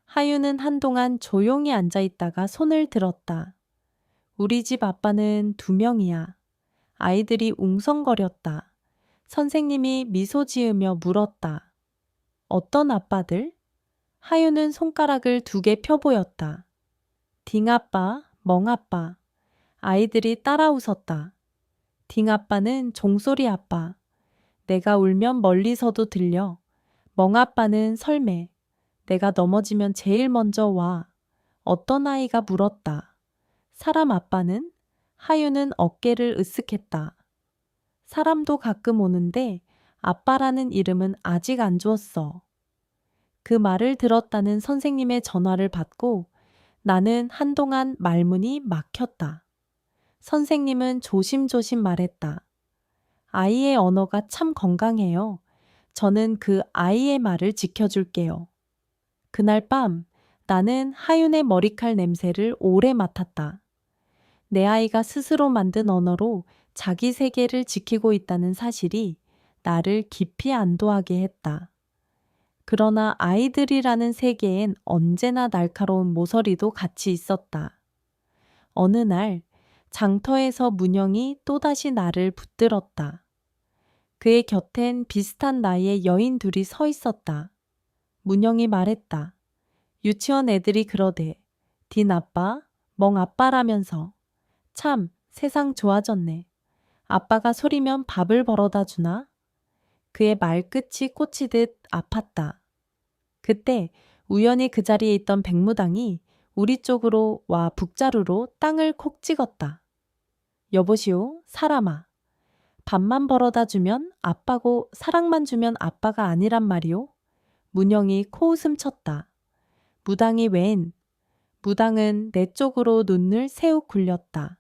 하윤은 한동안 조용히 앉아 있다가 손을 들었다. 우리 집 아빠는 2명이야. 아이들이 웅성거렸다. 선생님이 미소 지으며 물었다. 어떤 아빠들? 하윤은 손가락을 2개 펴보였다. 딩아빠, 멍아빠. 아이들이 따라 웃었다. 딩아빠는 종소리 아빠. 내가 울면 멀리서도 들려. 멍아빠는 설매. 내가 넘어지면 제일 먼저 와. 어떤 아이가 물었다. 사람 아빠는? 하윤은 어깨를 으쓱했다. 사람도 가끔 오는데 아빠라는 이름은 아직 안 주었어. 그 말을 들었다는 선생님의 전화를 받고 나는 한동안 말문이 막혔다. 선생님은 조심조심 말했다. 아이의 언어가 참 건강해요. 저는 그 아이의 말을 지켜줄게요. 그날 밤 나는 하윤의 머리칼 냄새를 오래 맡았다. 내 아이가 스스로 만든 언어로 자기 세계를 지키고 있다는 사실이 나를 깊이 안도하게 했다. 그러나 아이들이라는 세계엔 언제나 날카로운 모서리도 같이 있었다. 어느 날 장터에서 문영이 또다시 나를 붙들었다. 그의 곁엔 비슷한 나이의 여인 2이 서 있었다. 문영이 말했다. 유치원 애들이 그러대. 딘 아빠, 멍 아빠라면서. 참, 세상 좋아졌네. 아빠가 소리면 밥을 벌어다 주나? 그의 말끝이 꽂히듯 아팠다. 그때 우연히 그 자리에 있던 백무당이 우리 쪽으로 와 북자루로 땅을 콕 찍었다. 여보시오, 사람아. 밥만 벌어다 주면 아빠고 사랑만 주면 아빠가 아니란 말이오? 문영이 코웃음 쳤다. 무당이 웬? 무당은 내 쪽으로 눈을 새우 굴렸다.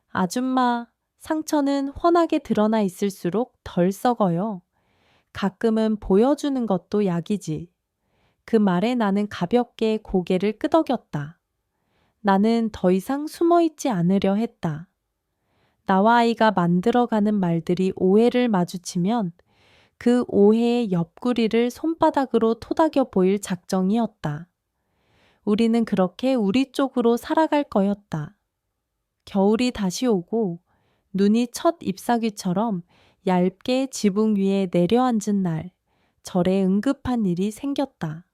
아줌마, 상처는 훤하게 드러나 있을수록 덜 썩어요. 가끔은 보여주는 것도 약이지. 그 말에 나는 가볍게 고개를 끄덕였다. 나는 더 이상 숨어있지 않으려 했다. 나와 아이가 만들어가는 말들이 오해를 마주치면 그 오해의 옆구리를 손바닥으로 토닥여 보일 작정이었다. 우리는 그렇게 우리 쪽으로 살아갈 거였다. 겨울이 다시 오고 눈이 첫 잎사귀처럼 얇게 지붕 위에 내려앉은 날, 절에 응급한 일이 생겼다.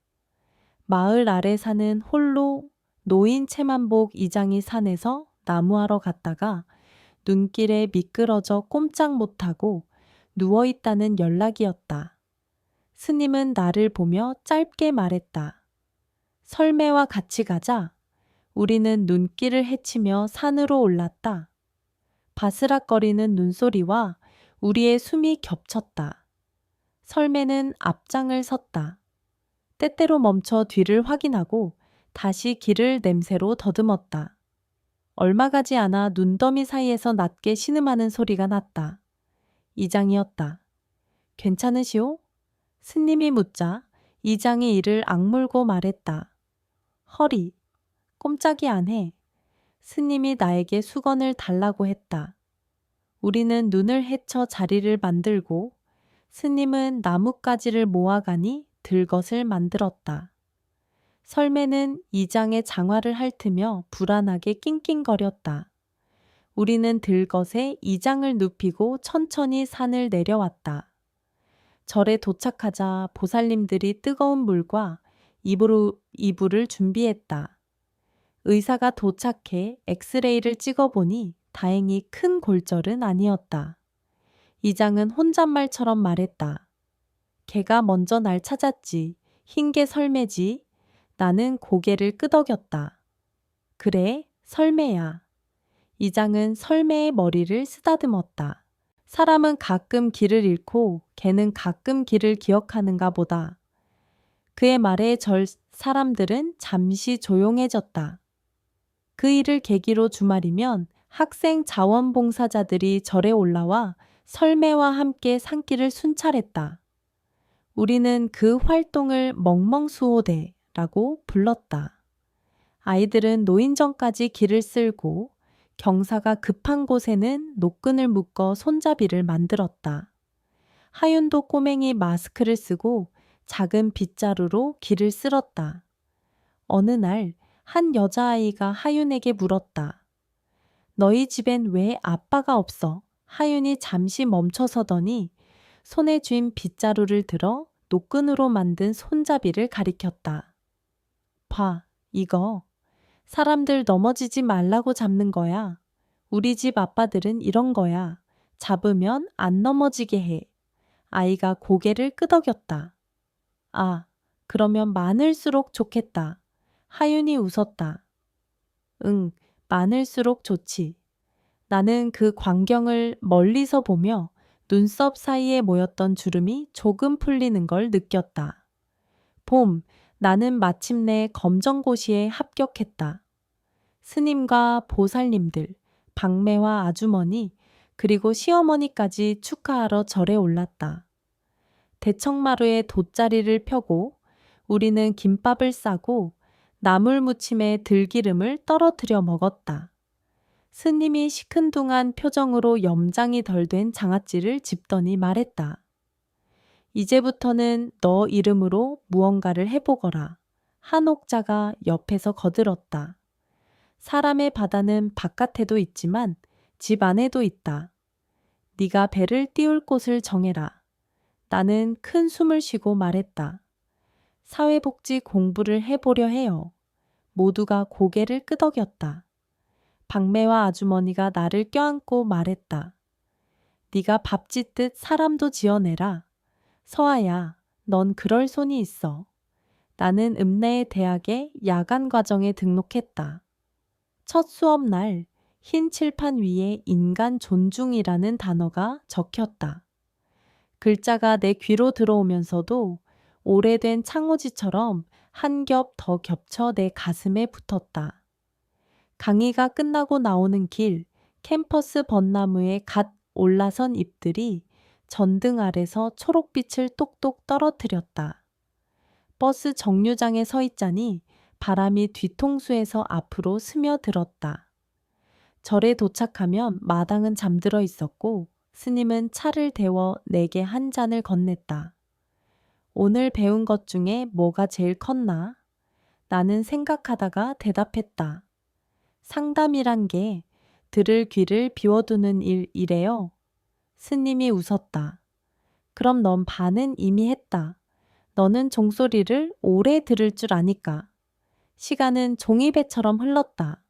마을 아래 사는 홀로 노인 채만복 이장이 산에서 나무하러 갔다가 눈길에 미끄러져 꼼짝 못하고 누워있다는 연락이었다. 스님은 나를 보며 짧게 말했다. 설매와 같이 가자. 우리는 눈길을 헤치며 산으로 올랐다. 바스락거리는 눈소리와 우리의 숨이 겹쳤다. 설매는 앞장을 섰다. 때때로 멈춰 뒤를 확인하고 다시 길을 냄새로 더듬었다. 얼마 가지 않아 눈더미 사이에서 낮게 신음하는 소리가 났다. 이장이었다. 괜찮으시오? 스님이 묻자 이장이 이를 악물고 말했다. 허리, 꼼짝이 안 해. 스님이 나에게 수건을 달라고 했다. 우리는 눈을 헤쳐 자리를 만들고 스님은 나뭇가지를 모아가니 들것을 만들었다. 설매는 이장의 장화를 핥으며 불안하게 낑낑거렸다. 우리는 들것에 이장을 눕히고 천천히 산을 내려왔다. 절에 도착하자 보살님들이 뜨거운 물과 이불을 준비했다. 의사가 도착해 엑스레이를 찍어보니 다행히 큰 골절은 아니었다. 이장은 혼잣말처럼 말했다. 걔가 먼저 날 찾았지. 흰 게 설매지. 나는 고개를 끄덕였다. 그래, 설매야. 이장은 설매의 머리를 쓰다듬었다. 사람은 가끔 길을 잃고 개는 가끔 길을 기억하는가 보다. 그의 말에 절 사람들은 잠시 조용해졌다. 그 일을 계기로 주말이면 학생 자원봉사자들이 절에 올라와 설매와 함께 산길을 순찰했다. 우리는 그 활동을 멍멍수호대라고 불렀다. 아이들은 노인정까지 길을 쓸고 경사가 급한 곳에는 노끈을 묶어 손잡이를 만들었다. 하윤도 꼬맹이 마스크를 쓰고 작은 빗자루로 길을 쓸었다. 어느 날 한 여자아이가 하윤에게 물었다. 너희 집엔 왜 아빠가 없어? 하윤이 잠시 멈춰서더니 손에 쥔 빗자루를 들어 노끈으로 만든 손잡이를 가리켰다. 봐, 이거. 사람들 넘어지지 말라고 잡는 거야. 우리 집 아빠들은 이런 거야. 잡으면 안 넘어지게 해. 아이가 고개를 끄덕였다. 아, 그러면 많을수록 좋겠다. 하윤이 웃었다. 응, 많을수록 좋지. 나는 그 광경을 멀리서 보며 눈썹 사이에 모였던 주름이 조금 풀리는 걸 느꼈다. 봄, 나는 마침내 검정고시에 합격했다. 스님과 보살님들, 박매와 아주머니, 그리고 시어머니까지 축하하러 절에 올랐다. 대청마루에 돗자리를 펴고 우리는 김밥을 싸고 나물무침에 들기름을 떨어뜨려 먹었다. 스님이 시큰둥한 표정으로 염장이 덜 된 장아찌를 집더니 말했다. 이제부터는 너 이름으로 무언가를 해보거라. 한 옥자가 옆에서 거들었다. 사람의 바다는 바깥에도 있지만 집 안에도 있다. 네가 배를 띄울 곳을 정해라. 나는 큰 숨을 쉬고 말했다. 사회복지 공부를 해보려 해요. 모두가 고개를 끄덕였다. 박매와 아주머니가 나를 껴안고 말했다. 네가 밥 짓듯 사람도 지어내라. 서아야, 넌 그럴 손이 있어. 나는 읍내의 대학에 야간 과정에 등록했다. 첫 수업 날 흰 칠판 위에 인간 존중이라는 단어가 적혔다. 글자가 내 귀로 들어오면서도 오래된 창호지처럼 한 겹 더 겹쳐 내 가슴에 붙었다. 강의가 끝나고 나오는 길, 캠퍼스 벚나무에 갓 올라선 잎들이 전등 아래서 초록빛을 똑똑 떨어뜨렸다. 버스 정류장에 서 있자니 바람이 뒤통수에서 앞으로 스며들었다. 절에 도착하면 마당은 잠들어 있었고 스님은 차를 데워 내게 한 잔을 건넸다. 오늘 배운 것 중에 뭐가 제일 컸나? 나는 생각하다가 대답했다. 상담이란 게 들을 귀를 비워두는 일이래요. 스님이 웃었다. 그럼 넌 반은 이미 했다. 너는 종소리를 오래 들을 줄 아니까. 시간은 종이배처럼 흘렀다.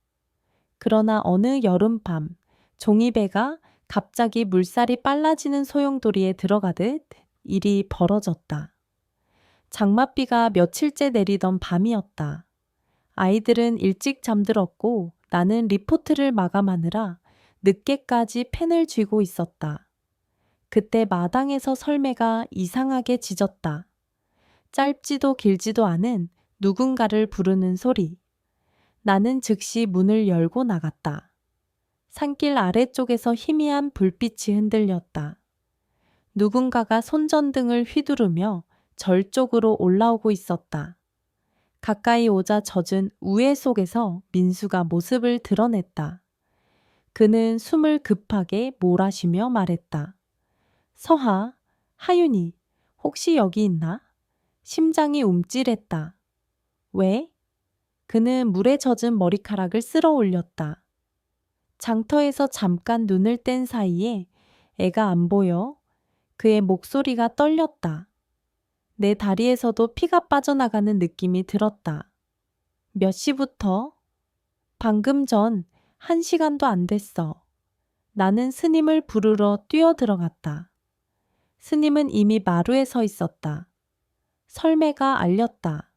그러나 어느 여름밤 종이배가 갑자기 물살이 빨라지는 소용돌이에 들어가듯 일이 벌어졌다. 장맛비가 며칠째 내리던 밤이었다. 아이들은 일찍 잠들었고 나는 리포트를 마감하느라 늦게까지 펜을 쥐고 있었다. 그때 마당에서 설매가 이상하게 짖었다. 짧지도 길지도 않은 누군가를 부르는 소리. 나는 즉시 문을 열고 나갔다. 산길 아래쪽에서 희미한 불빛이 흔들렸다. 누군가가 손전등을 휘두르며 절 쪽으로 올라오고 있었다. 가까이 오자 젖은 우애 속에서 민수가 모습을 드러냈다. 그는 숨을 급하게 몰아쉬며 말했다. 서하, 하윤이, 혹시 여기 있나? 심장이 움찔했다. 왜? 그는 물에 젖은 머리카락을 쓸어 올렸다. 장터에서 잠깐 눈을 뗀 사이에 애가 안 보여. 그의 목소리가 떨렸다. 내 다리에서도 피가 빠져나가는 느낌이 들었다. 몇 시부터? 방금 전 1시간도 안 됐어. 나는 스님을 부르러 뛰어들어갔다. 스님은 이미 마루에 서 있었다. 설매가 알렸다.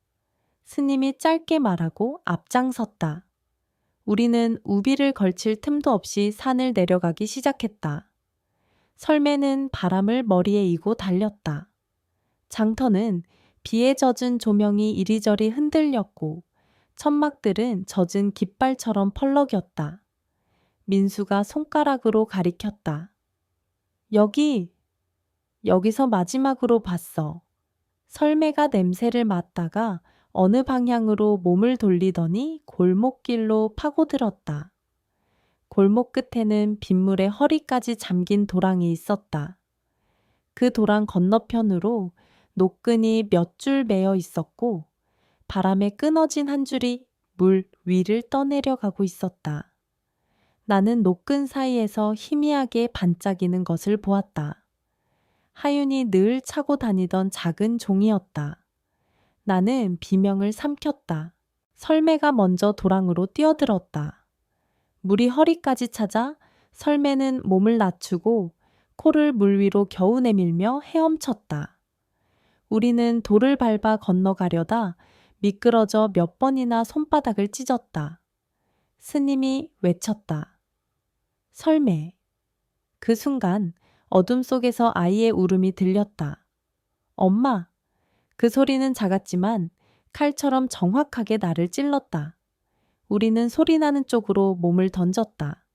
스님이 짧게 말하고 앞장섰다. 우리는 우비를 걸칠 틈도 없이 산을 내려가기 시작했다. 설매는 바람을 머리에 이고 달렸다. 장터는 비에 젖은 조명이 이리저리 흔들렸고 천막들은 젖은 깃발처럼 펄럭였다. 민수가 손가락으로 가리켰다. 여기서 마지막으로 봤어. 설매가 냄새를 맡다가 어느 방향으로 몸을 돌리더니 골목길로 파고들었다. 골목 끝에는 빗물에 허리까지 잠긴 도랑이 있었다. 그 도랑 건너편으로 노끈이 몇 줄 매여 있었고 바람에 끊어진 한 줄이 물 위를 떠내려가고 있었다. 나는 노끈 사이에서 희미하게 반짝이는 것을 보았다. 하윤이 늘 차고 다니던 작은 종이었다. 나는 비명을 삼켰다. 설매가 먼저 도랑으로 뛰어들었다. 물이 허리까지 차자 설매는 몸을 낮추고 코를 물 위로 겨우 내밀며 헤엄쳤다. 우리는 돌을 밟아 건너가려다 미끄러져 몇 번이나 손바닥을 찢었다. 스님이 외쳤다. 설매. 그 순간 어둠 속에서 아이의 울음이 들렸다. 엄마. 그 소리는 작았지만 칼처럼 정확하게 나를 찔렀다. 우리는 소리나는 쪽으로 몸을 던졌다.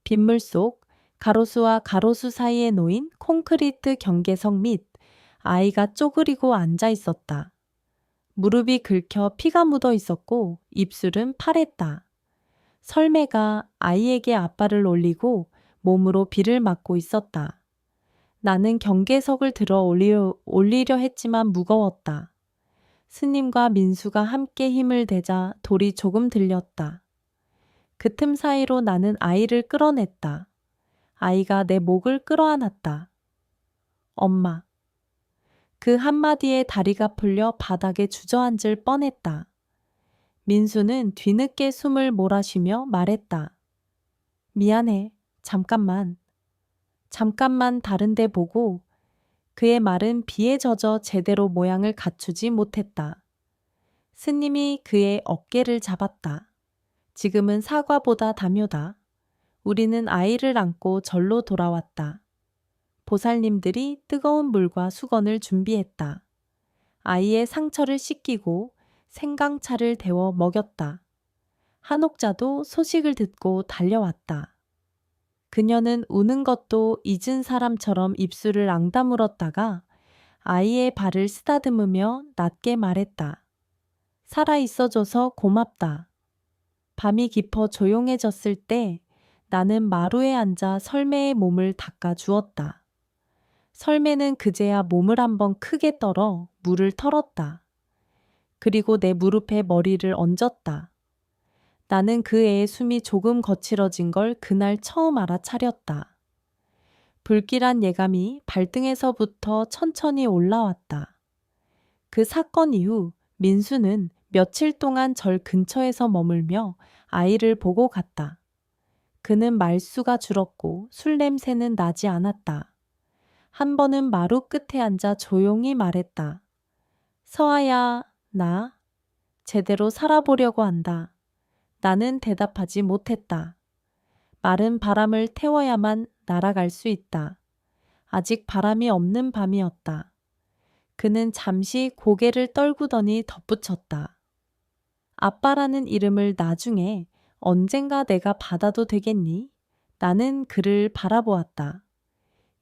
빗물 속 가로수와 가로수 사이에 놓인 콘크리트 경계석 및 아이가 쪼그리고 앉아 있었다. 무릎이 긁혀 피가 묻어 있었고 입술은 파랬다. 설매가 아이에게 앞발을 올리고 몸으로 비를 맞고 있었다. 나는 경계석을 들어 올리려 했지만 무거웠다. 스님과 민수가 함께 힘을 대자 돌이 조금 들렸다. 그 틈 사이로 나는 아이를 끌어냈다. 아이가 내 목을 끌어안았다. 엄마. 그 한마디에 다리가 풀려 바닥에 주저앉을 뻔했다. 민수는 뒤늦게 숨을 몰아쉬며 말했다. 미안해. 잠깐만 다른 데 보고. 그의 말은 비에 젖어 제대로 모양을 갖추지 못했다. 스님이 그의 어깨를 잡았다. 지금은 사과보다 다묘다. 우리는 아이를 안고 절로 돌아왔다. 보살님들이 뜨거운 물과 수건을 준비했다. 아이의 상처를 씻기고 생강차를 데워 먹였다. 한옥자도 소식을 듣고 달려왔다. 그녀는 우는 것도 잊은 사람처럼 입술을 앙다물었다가 아이의 발을 쓰다듬으며 낮게 말했다. 살아있어줘서 고맙다. 밤이 깊어 조용해졌을 때 나는 마루에 앉아 설매의 몸을 닦아 주었다. 설매는 그제야 몸을 한번 크게 떨어 물을 털었다. 그리고 내 무릎에 머리를 얹었다. 나는 그 애의 숨이 조금 거칠어진 걸 그날 처음 알아차렸다. 불길한 예감이 발등에서부터 천천히 올라왔다. 그 사건 이후 민수는 며칠 동안 절 근처에서 머물며 아이를 보고 갔다. 그는 말수가 줄었고 술 냄새는 나지 않았다. 한 번은 마루 끝에 앉아 조용히 말했다. 서아야, 나 제대로 살아보려고 한다. 나는 대답하지 못했다. 마른 바람을 태워야만 날아갈 수 있다. 아직 바람이 없는 밤이었다. 그는 잠시 고개를 떨구더니 덧붙였다. 아빠라는 이름을 나중에 언젠가 내가 받아도 되겠니? 나는 그를 바라보았다.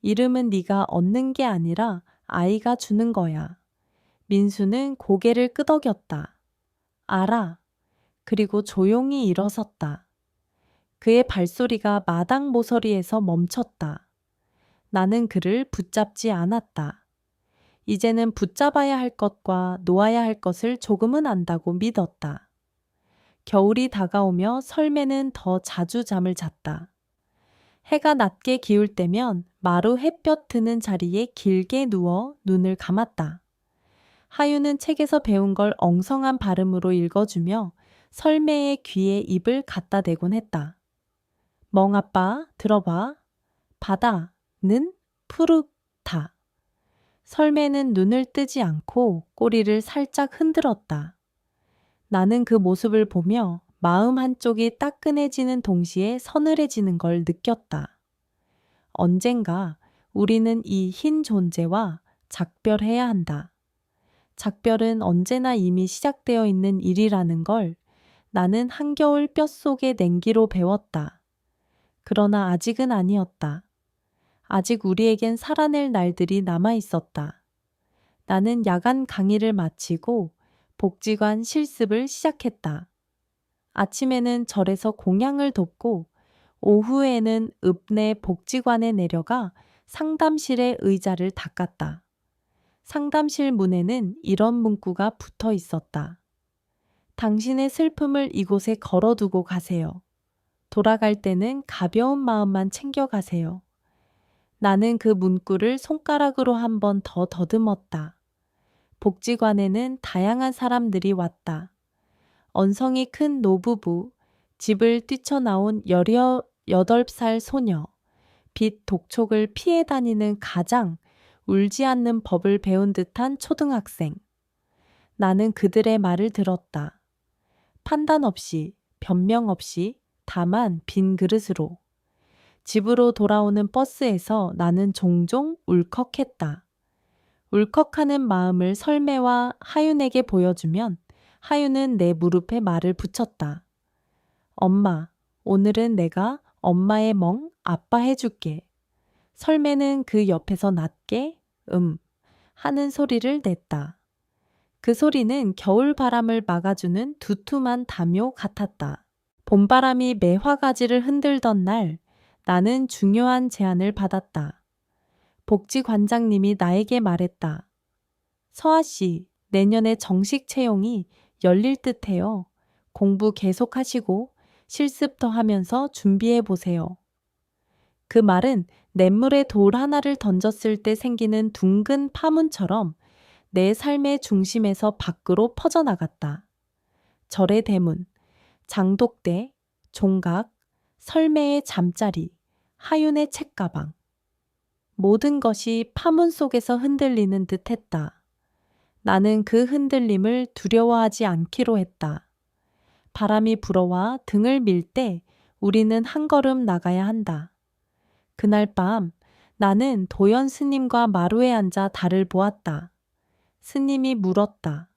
이름은 네가 얻는 게 아니라 아이가 주는 거야. 민수는 고개를 끄덕였다. 알아. 그리고 조용히 일어섰다. 그의 발소리가 마당 모서리에서 멈췄다. 나는 그를 붙잡지 않았다. 이제는 붙잡아야 할 것과 놓아야 할 것을 조금은 안다고 믿었다. 겨울이 다가오며 설매는 더 자주 잠을 잤다. 해가 낮게 기울 때면 마루 햇볕 드는 자리에 길게 누워 눈을 감았다. 하유는 책에서 배운 걸 엉성한 발음으로 읽어주며 설매의 귀에 입을 갖다 대곤 했다. 멍아빠, 들어봐. 바다는 푸르다. 설매는 눈을 뜨지 않고 꼬리를 살짝 흔들었다. 나는 그 모습을 보며 마음 한쪽이 따끈해지는 동시에 서늘해지는 걸 느꼈다. 언젠가 우리는 이 흰 존재와 작별해야 한다. 작별은 언제나 이미 시작되어 있는 일이라는 걸 나는 한겨울 뼛속의 냉기로 배웠다. 그러나 아직은 아니었다. 아직 우리에겐 살아낼 날들이 남아 있었다. 나는 야간 강의를 마치고 복지관 실습을 시작했다. 아침에는 절에서 공양을 돕고 오후에는 읍내 복지관에 내려가 상담실의 의자를 닦았다. 상담실 문에는 이런 문구가 붙어 있었다. 당신의 슬픔을 이곳에 걸어두고 가세요. 돌아갈 때는 가벼운 마음만 챙겨가세요. 나는 그 문구를 손가락으로 한 번 더 더듬었다. 복지관에는 다양한 사람들이 왔다. 언성이 큰 노부부, 집을 뛰쳐나온 18살 소녀, 빛 독촉을 피해 다니는 가장, 울지 않는 법을 배운 듯한 초등학생. 나는 그들의 말을 들었다. 판단 없이, 변명 없이, 다만 빈 그릇으로. 집으로 돌아오는 버스에서 나는 종종 울컥했다. 울컥하는 마음을 설매와 하윤에게 보여주면 하윤은 내 무릎에 말을 붙였다. 엄마, 오늘은 내가 엄마의 멍 아빠 해줄게. 설매는 그 옆에서 낮게 하는 소리를 냈다. 그 소리는 겨울 바람을 막아주는 두툼한 담요 같았다. 봄바람이 매화가지를 흔들던 날 나는 중요한 제안을 받았다. 복지관장님이 나에게 말했다. 서아 씨, 내년에 정식 채용이 열릴 듯해요. 공부 계속하시고 실습 더 하면서 준비해 보세요. 그 말은 냇물에 돌 하나를 던졌을 때 생기는 둥근 파문처럼 내 삶의 중심에서 밖으로 퍼져나갔다. 절의 대문, 장독대, 종각, 설매의 잠자리, 하윤의 책가방. 모든 것이 파문 속에서 흔들리는 듯 했다. 나는 그 흔들림을 두려워하지 않기로 했다. 바람이 불어와 등을 밀 때 우리는 한 걸음 나가야 한다. 그날 밤 나는 도연 스님과 마루에 앉아 달을 보았다. 스님이 물었다.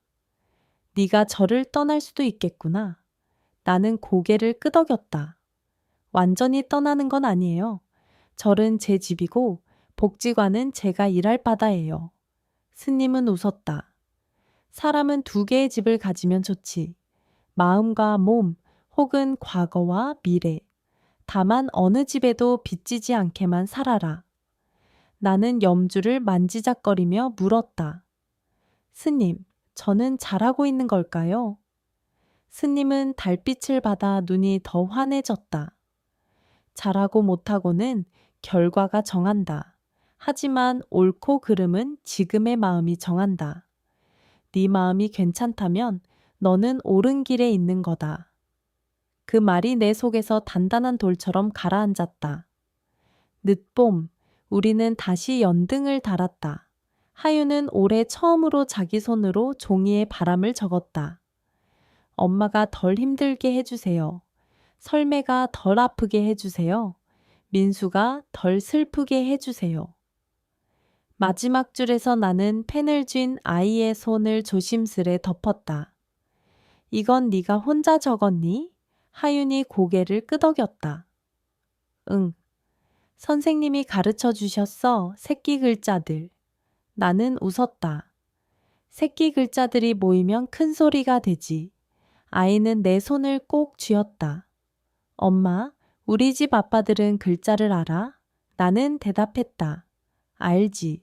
네가 절을 떠날 수도 있겠구나. 나는 고개를 끄덕였다. 완전히 떠나는 건 아니에요. 절은 제 집이고 복지관은 제가 일할 바다예요. 스님은 웃었다. 사람은 두 개의 집을 가지면 좋지. 마음과 몸 혹은 과거와 미래. 다만 어느 집에도 빚지지 않게만 살아라. 나는 염주를 만지작거리며 물었다. 스님, 저는 잘하고 있는 걸까요? 스님은 달빛을 받아 눈이 더 환해졌다. 잘하고 못하고는 결과가 정한다. 하지만 옳고 그름은 지금의 마음이 정한다. 네 마음이 괜찮다면 너는 옳은 길에 있는 거다. 그 말이 내 속에서 단단한 돌처럼 가라앉았다. 늦봄, 우리는 다시 연등을 달았다. 하유는 올해 처음으로 자기 손으로 종이에 바람을 적었다. 엄마가 덜 힘들게 해주세요. 설매가 덜 아프게 해주세요. 민수가 덜 슬프게 해주세요. 마지막 줄에서 나는 펜을 쥔 아이의 손을 조심스레 덮었다. 이건 네가 혼자 적었니? 하윤이 고개를 끄덕였다. 응. 선생님이 가르쳐 주셨어, 새끼 글자들. 나는 웃었다. 새끼 글자들이 모이면 큰 소리가 되지. 아이는 내 손을 꼭 쥐었다. 엄마, 우리 집 아빠들은 글자를 알아? 나는 대답했다. 알지.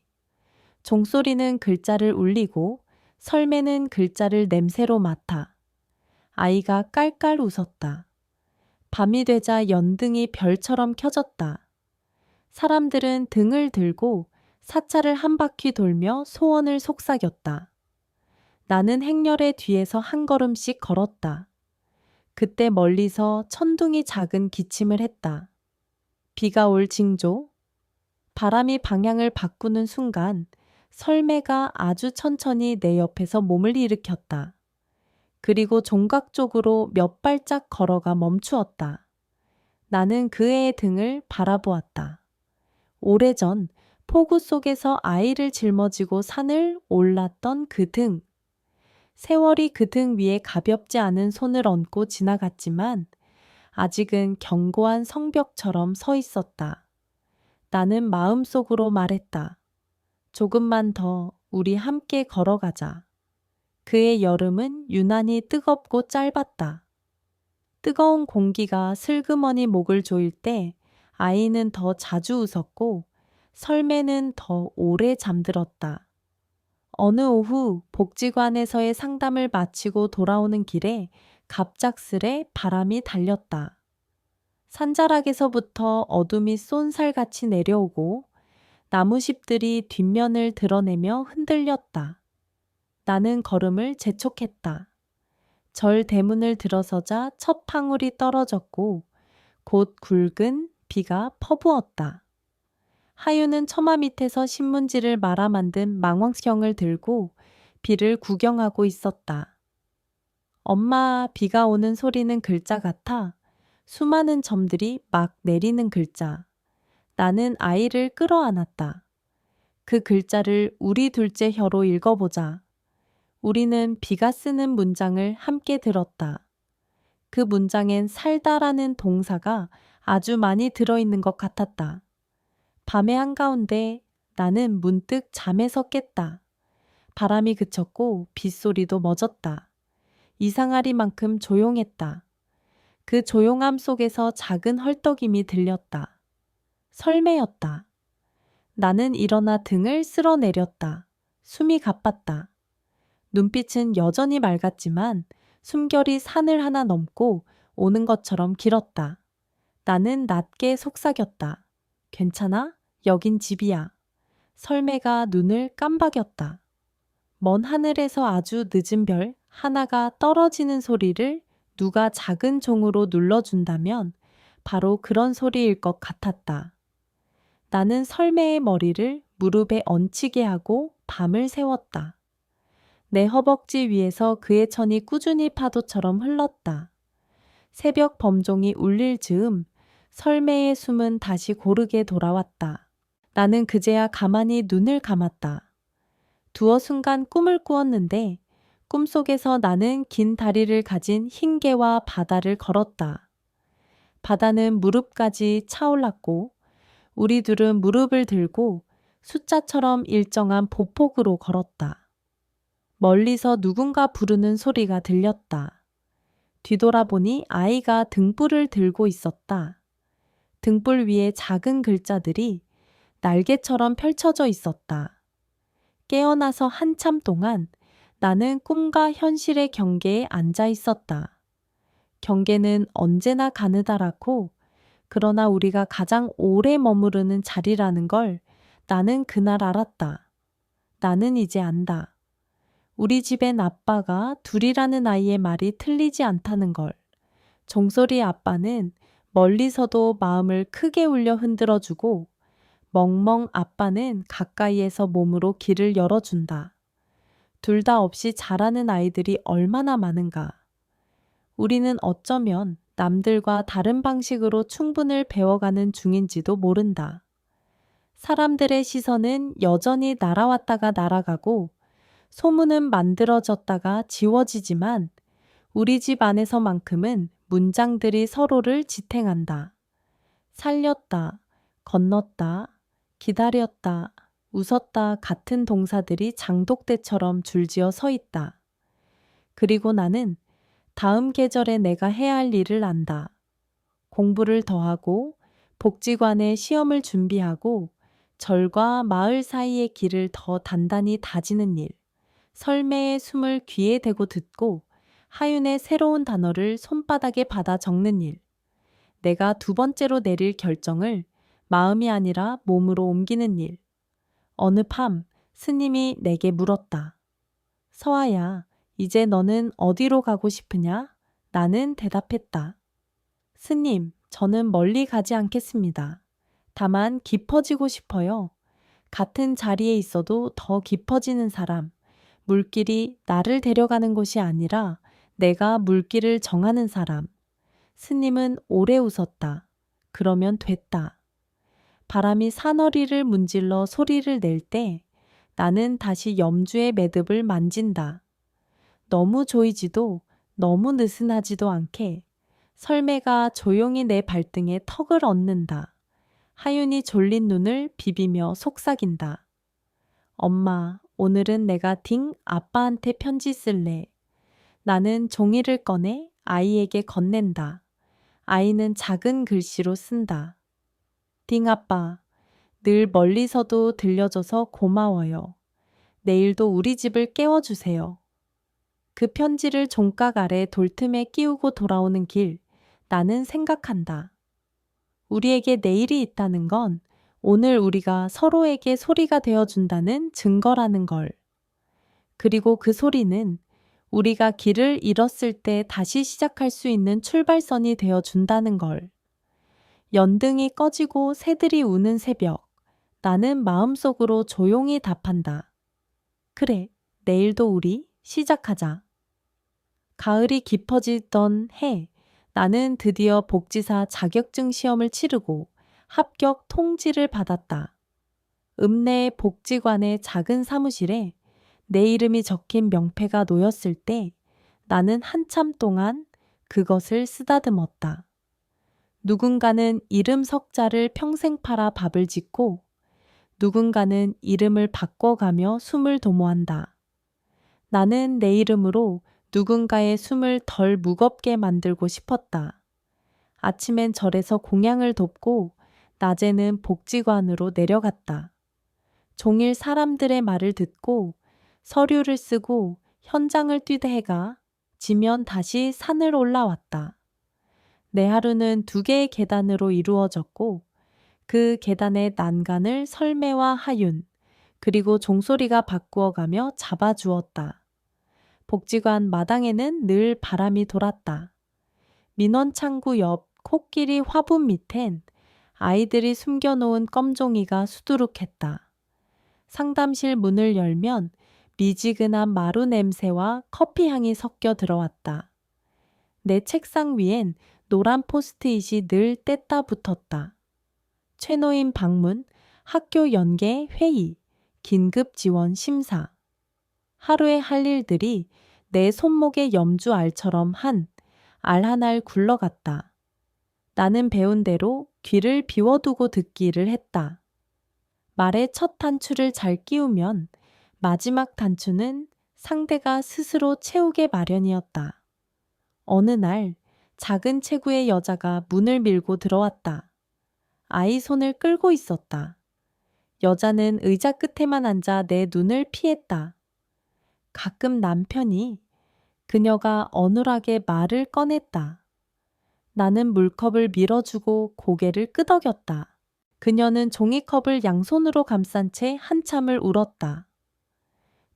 종소리는 글자를 울리고 설매는 글자를 냄새로 맡아. 아이가 깔깔 웃었다. 밤이 되자 연등이 별처럼 켜졌다. 사람들은 등을 들고 사찰을 한 바퀴 돌며 소원을 속삭였다. 나는 행렬의 뒤에서 한 걸음씩 걸었다. 그때 멀리서 천둥이 작은 기침을 했다. 비가 올 징조. 바람이 방향을 바꾸는 순간 설매가 아주 천천히 내 옆에서 몸을 일으켰다. 그리고 종각 쪽으로 몇 발짝 걸어가 멈추었다. 나는 그 애의 등을 바라보았다. 오래전 폭우 속에서 아이를 짊어지고 산을 올랐던 그 등. 세월이 그 등 위에 가볍지 않은 손을 얹고 지나갔지만 아직은 견고한 성벽처럼 서 있었다. 나는 마음속으로 말했다. 조금만 더 우리 함께 걸어가자. 그의 여름은 유난히 뜨겁고 짧았다. 뜨거운 공기가 슬그머니 목을 조일 때 아이는 더 자주 웃었고 설매는 더 오래 잠들었다. 어느 오후 복지관에서의 상담을 마치고 돌아오는 길에 갑작스레 바람이 달렸다. 산자락에서부터 어둠이 쏜살같이 내려오고 나무십들이 뒷면을 드러내며 흔들렸다. 나는 걸음을 재촉했다. 절 대문을 들어서자 첫 방울이 떨어졌고 곧 굵은 비가 퍼부었다. 하유는 처마 밑에서 신문지를 말아 만든 망원경을 들고 비를 구경하고 있었다. 엄마, 비가 오는 소리는 글자 같아. 수많은 점들이 막 내리는 글자. 나는 아이를 끌어안았다. 그 글자를 우리 둘째 혀로 읽어보자. 우리는 비가 쓰는 문장을 함께 들었다. 그 문장엔 살다라는 동사가 아주 많이 들어있는 것 같았다. 밤의 한가운데 나는 문득 잠에서 깼다. 바람이 그쳤고 빗소리도 멎었다. 이상하리만큼 조용했다. 그 조용함 속에서 작은 헐떡임이 들렸다. 설매였다. 나는 일어나 등을 쓸어내렸다. 숨이 가빴다. 눈빛은 여전히 맑았지만 숨결이 산을 하나 넘고 오는 것처럼 길었다. 나는 낮게 속삭였다. 괜찮아? 여긴 집이야. 설매가 눈을 깜박였다. 먼 하늘에서 아주 늦은 별 하나가 떨어지는 소리를 누가 작은 종으로 눌러준다면 바로 그런 소리일 것 같았다. 나는 설매의 머리를 무릎에 얹히게 하고 밤을 새웠다. 내 허벅지 위에서 그의 천이 꾸준히 파도처럼 흘렀다. 새벽 범종이 울릴 즈음 설매의 숨은 다시 고르게 돌아왔다. 나는 그제야 가만히 눈을 감았다. 두어 순간 꿈을 꾸었는데 꿈속에서 나는 긴 다리를 가진 흰 개와 바다를 걸었다. 바다는 무릎까지 차올랐고 우리 둘은 무릎을 들고 숫자처럼 일정한 보폭으로 걸었다. 멀리서 누군가 부르는 소리가 들렸다. 뒤돌아보니 아이가 등불을 들고 있었다. 등불 위에 작은 글자들이 날개처럼 펼쳐져 있었다. 깨어나서 한참 동안 나는 꿈과 현실의 경계에 앉아 있었다. 경계는 언제나 가느다랗고 그러나 우리가 가장 오래 머무르는 자리라는 걸 나는 그날 알았다. 나는 이제 안다. 우리 집엔 아빠가 둘이라는 아이의 말이 틀리지 않다는 걸. 종소리 아빠는 멀리서도 마음을 크게 울려 흔들어주고 멍멍 아빠는 가까이에서 몸으로 길을 열어준다. 둘 다 없이 자라는 아이들이 얼마나 많은가. 우리는 어쩌면 남들과 다른 방식으로 충분을 배워가는 중인지도 모른다. 사람들의 시선은 여전히 날아왔다가 날아가고 소문은 만들어졌다가 지워지지만 우리 집 안에서만큼은 문장들이 서로를 지탱한다. 살렸다, 건넜다, 기다렸다, 웃었다 같은 동사들이 장독대처럼 줄지어 서 있다. 그리고 나는 다음 계절에 내가 해야 할 일을 안다. 공부를 더하고 복지관에 시험을 준비하고 절과 마을 사이의 길을 더 단단히 다지는 일, 설매의 숨을 귀에 대고 듣고 하윤의 새로운 단어를 손바닥에 받아 적는 일, 내가 두 번째로 내릴 결정을 마음이 아니라 몸으로 옮기는 일. 어느 밤 스님이 내게 물었다. 서아야, 이제 너는 어디로 가고 싶으냐? 나는 대답했다. 스님, 저는 멀리 가지 않겠습니다. 다만 깊어지고 싶어요. 같은 자리에 있어도 더 깊어지는 사람, 물길이 나를 데려가는 곳이 아니라 내가 물길을 정하는 사람. 스님은 오래 웃었다. 그러면 됐다. 바람이 사너리를 문질러 소리를 낼 때 나는 다시 염주의 매듭을 만진다. 너무 조이지도 너무 느슨하지도 않게 설매가 조용히 내 발등에 턱을 얹는다. 하윤이 졸린 눈을 비비며 속삭인다. 엄마, 오늘은 내가 딩 아빠한테 편지 쓸래. 나는 종이를 꺼내 아이에게 건넨다. 아이는 작은 글씨로 쓴다. 딩 아빠, 늘 멀리서도 들려줘서 고마워요. 내일도 우리 집을 깨워주세요. 그 편지를 종각 아래 돌틈에 끼우고 돌아오는 길, 나는 생각한다. 우리에게 내일이 있다는 건 오늘 우리가 서로에게 소리가 되어준다는 증거라는 걸. 그리고 그 소리는 우리가 길을 잃었을 때 다시 시작할 수 있는 출발선이 되어준다는 걸. 연등이 꺼지고 새들이 우는 새벽, 나는 마음속으로 조용히 답한다. 그래, 내일도 우리 시작하자. 가을이 깊어지던 해, 나는 드디어 복지사 자격증 시험을 치르고 합격 통지를 받았다. 읍내 복지관의 작은 사무실에 내 이름이 적힌 명패가 놓였을 때 나는 한참 동안 그것을 쓰다듬었다. 누군가는 이름 석자를 평생 팔아 밥을 짓고 누군가는 이름을 바꿔가며 숨을 도모한다. 나는 내 이름으로 누군가의 숨을 덜 무겁게 만들고 싶었다. 아침엔 절에서 공양을 돕고 낮에는 복지관으로 내려갔다. 종일 사람들의 말을 듣고 서류를 쓰고 현장을 뛰다 해가 지면 다시 산을 올라왔다. 내 하루는 2개의 계단으로 이루어졌고 그 계단의 난간을 설매와 하윤 그리고 종소리가 바꾸어가며 잡아주었다. 복지관 마당에는 늘 바람이 돌았다. 민원창구 옆 코끼리 화분 밑엔 아이들이 숨겨놓은 껌종이가 수두룩했다. 상담실 문을 열면 미지근한 마루 냄새와 커피 향이 섞여 들어왔다. 내 책상 위엔 노란 포스트잇이 늘 뗐다 붙었다. 최노인 방문, 학교 연계 회의, 긴급 지원 심사. 하루에 할 일들이 내 손목에 염주 알처럼 한 알 한 알 굴러갔다. 나는 배운 대로 귀를 비워두고 듣기를 했다. 말의 첫 단추를 잘 끼우면 마지막 단추는 상대가 스스로 채우게 마련이었다. 어느 날 작은 체구의 여자가 문을 밀고 들어왔다. 아이 손을 끌고 있었다. 여자는 의자 끝에만 앉아 내 눈을 피했다. 가끔 남편이 그녀가 어눌하게 말을 꺼냈다. 나는 물컵을 밀어주고 고개를 끄덕였다. 그녀는 종이컵을 양손으로 감싼 채 한참을 울었다.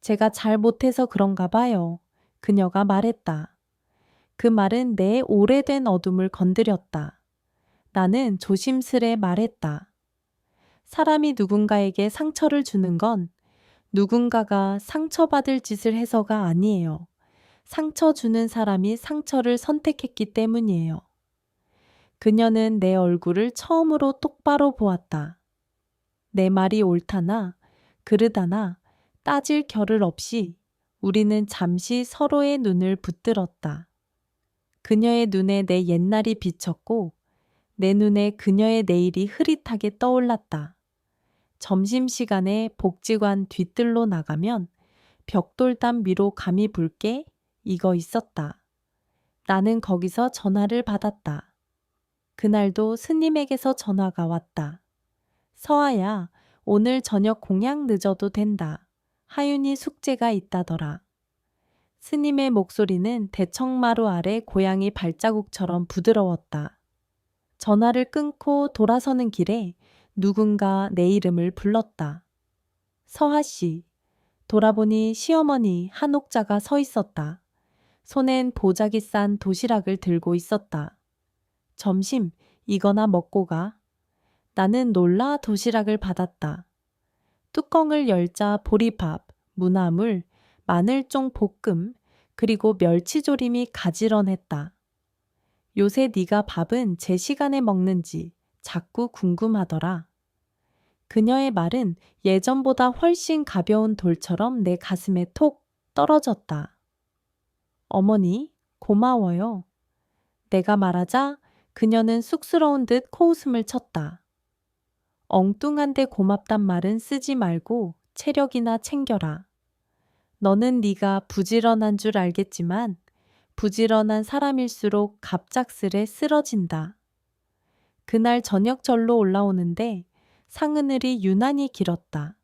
제가 잘 못해서 그런가 봐요. 그녀가 말했다. 그 말은 내 오래된 어둠을 건드렸다. 나는 조심스레 말했다. 사람이 누군가에게 상처를 주는 건 누군가가 상처받을 짓을 해서가 아니에요. 상처 주는 사람이 상처를 선택했기 때문이에요. 그녀는 내 얼굴을 처음으로 똑바로 보았다. 내 말이 옳다나 그르다나 따질 겨를 없이 우리는 잠시 서로의 눈을 붙들었다. 그녀의 눈에 내 옛날이 비쳤고 내 눈에 그녀의 내일이 흐릿하게 떠올랐다. 점심시간에 복지관 뒤뜰로 나가면 벽돌담 위로 감이 불게 이거 있었다. 나는 거기서 전화를 받았다. 그날도 스님에게서 전화가 왔다. 서아야, 오늘 저녁 공양 늦어도 된다. 하윤이 숙제가 있다더라. 스님의 목소리는 대청마루 아래 고양이 발자국처럼 부드러웠다. 전화를 끊고 돌아서는 길에 누군가 내 이름을 불렀다. 서하 씨. 돌아보니 시어머니 한옥자가 서 있었다. 손엔 보자기 싼 도시락을 들고 있었다. 점심 이거나 먹고 가. 나는 놀라 도시락을 받았다. 뚜껑을 열자 보리밥, 무나물, 마늘종 볶음, 그리고 멸치조림이 가지런했다. 요새 네가 밥은 제 시간에 먹는지 자꾸 궁금하더라. 그녀의 말은 예전보다 훨씬 가벼운 돌처럼 내 가슴에 톡 떨어졌다. 어머니, 고마워요. 내가 말하자 그녀는 쑥스러운 듯 코웃음을 쳤다. 엉뚱한데 고맙단 말은 쓰지 말고 체력이나 챙겨라. 너는 네가 부지런한 줄 알겠지만 부지런한 사람일수록 갑작스레 쓰러진다. 그날 저녁 절로 올라오는데 상하늘이 유난히 길었다.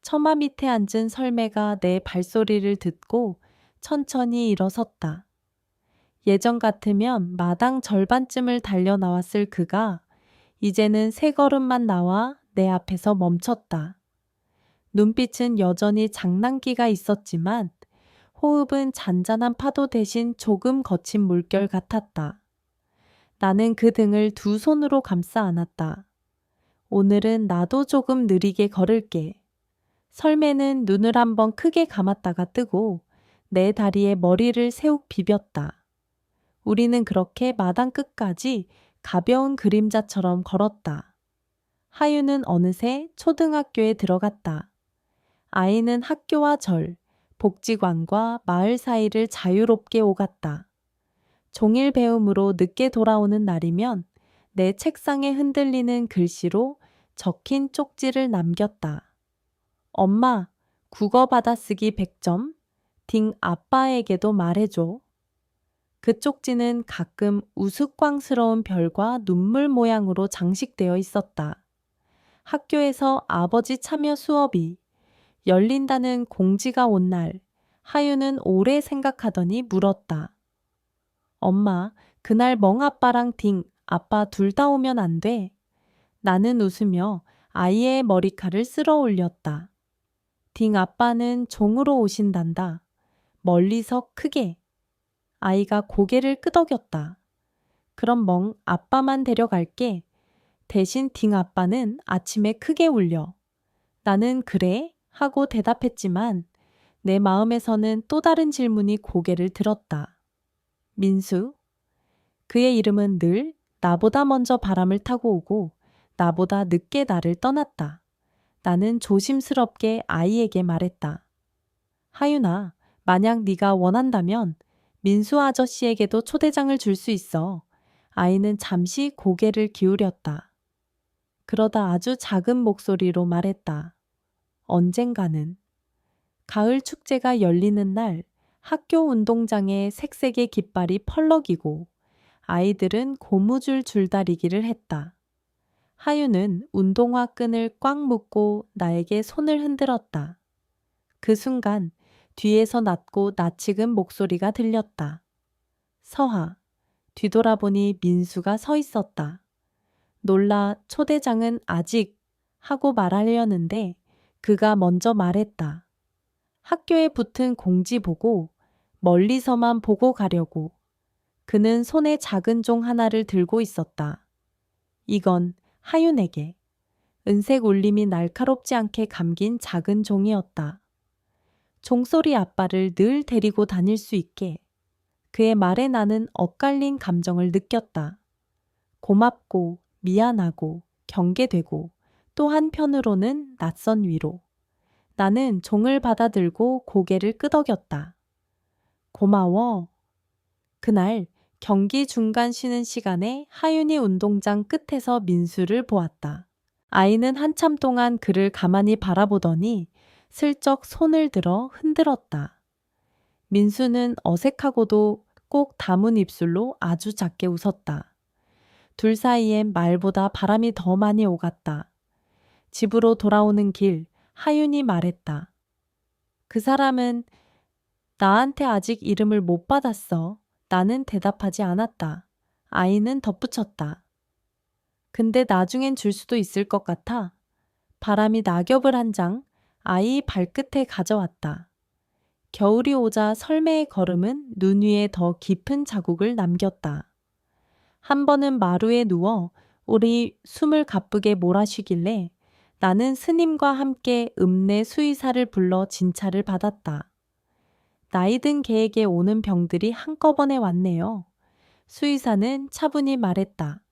처마 밑에 앉은 설매가 내 발소리를 듣고 천천히 일어섰다. 예전 같으면 마당 절반쯤을 달려 나왔을 그가 이제는 세 걸음만 나와 내 앞에서 멈췄다. 눈빛은 여전히 장난기가 있었지만 호흡은 잔잔한 파도 대신 조금 거친 물결 같았다. 나는 그 등을 두 손으로 감싸 안았다. 오늘은 나도 조금 느리게 걸을게. 설매는 눈을 한번 크게 감았다가 뜨고 내 다리에 머리를 세욱 비볐다. 우리는 그렇게 마당 끝까지 가벼운 그림자처럼 걸었다. 하윤은 어느새 초등학교에 들어갔다. 아이는 학교와 절, 복지관과 마을 사이를 자유롭게 오갔다. 종일 배움으로 늦게 돌아오는 날이면 내 책상에 흔들리는 글씨로 적힌 쪽지를 남겼다. 엄마, 국어 받아쓰기 100점, 딩 아빠에게도 말해줘. 그 쪽지는 가끔 우스꽝스러운 별과 눈물 모양으로 장식되어 있었다. 학교에서 아버지 참여 수업이 열린다는 공지가 온 날, 하윤은 오래 생각하더니 물었다. 엄마, 그날 멍아빠랑 딩 아빠 둘 다 오면 안 돼. 나는 웃으며 아이의 머리칼을 쓸어 올렸다. 딩 아빠는 종으로 오신단다. 멀리서 크게. 아이가 고개를 끄덕였다. 그럼 멍 아빠만 데려갈게. 대신 딩 아빠는 아침에 크게 울려. 나는 그래? 하고 대답했지만 내 마음에서는 또 다른 질문이 고개를 들었다. 민수? 그의 이름은 늘 나보다 먼저 바람을 타고 오고 나보다 늦게 나를 떠났다. 나는 조심스럽게 아이에게 말했다. 하윤아, 만약 네가 원한다면 민수 아저씨에게도 초대장을 줄 수 있어. 아이는 잠시 고개를 기울였다. 그러다 아주 작은 목소리로 말했다. 언젠가는. 가을 축제가 열리는 날 학교 운동장에 색색의 깃발이 펄럭이고 아이들은 고무줄 줄다리기를 했다. 하윤은 운동화 끈을 꽉 묶고 나에게 손을 흔들었다. 그 순간 뒤에서 낮고 낯익은 목소리가 들렸다. 서하. 뒤돌아보니 민수가 서 있었다. 놀라 초대장은 아직 하고 말하려는데 그가 먼저 말했다. 학교에 붙은 공지 보고 멀리서만 보고 가려고. 그는 손에 작은 종 하나를 들고 있었다. 이건 하윤에게. 은색 울림이 날카롭지 않게 감긴 작은 종이었다. 종소리 아빠를 늘 데리고 다닐 수 있게. 그의 말에 나는 엇갈린 감정을 느꼈다. 고맙고 미안하고 경계되고 또 한편으로는 낯선 위로. 나는 종을 받아들고 고개를 끄덕였다. 고마워. 그날 경기 중간 쉬는 시간에 하윤이 운동장 끝에서 민수를 보았다. 아이는 한참 동안 그를 가만히 바라보더니 슬쩍 손을 들어 흔들었다. 민수는 어색하고도 꼭 다문 입술로 아주 작게 웃었다. 둘 사이엔 말보다 바람이 더 많이 오갔다. 집으로 돌아오는 길 하윤이 말했다. 그 사람은 나한테 아직 이름을 못 받았어. 나는 대답하지 않았다. 아이는 덧붙였다. 근데 나중엔 줄 수도 있을 것 같아. 바람이 낙엽을 한 장 아이 발끝에 가져왔다. 겨울이 오자 설매의 걸음은 눈 위에 더 깊은 자국을 남겼다. 한 번은 마루에 누워 우리 숨을 가쁘게 몰아쉬길래 나는 스님과 함께 읍내 수의사를 불러 진찰을 받았다. 나이 든 개에게 오는 병들이 한꺼번에 왔네요. 수의사는 차분히 말했다.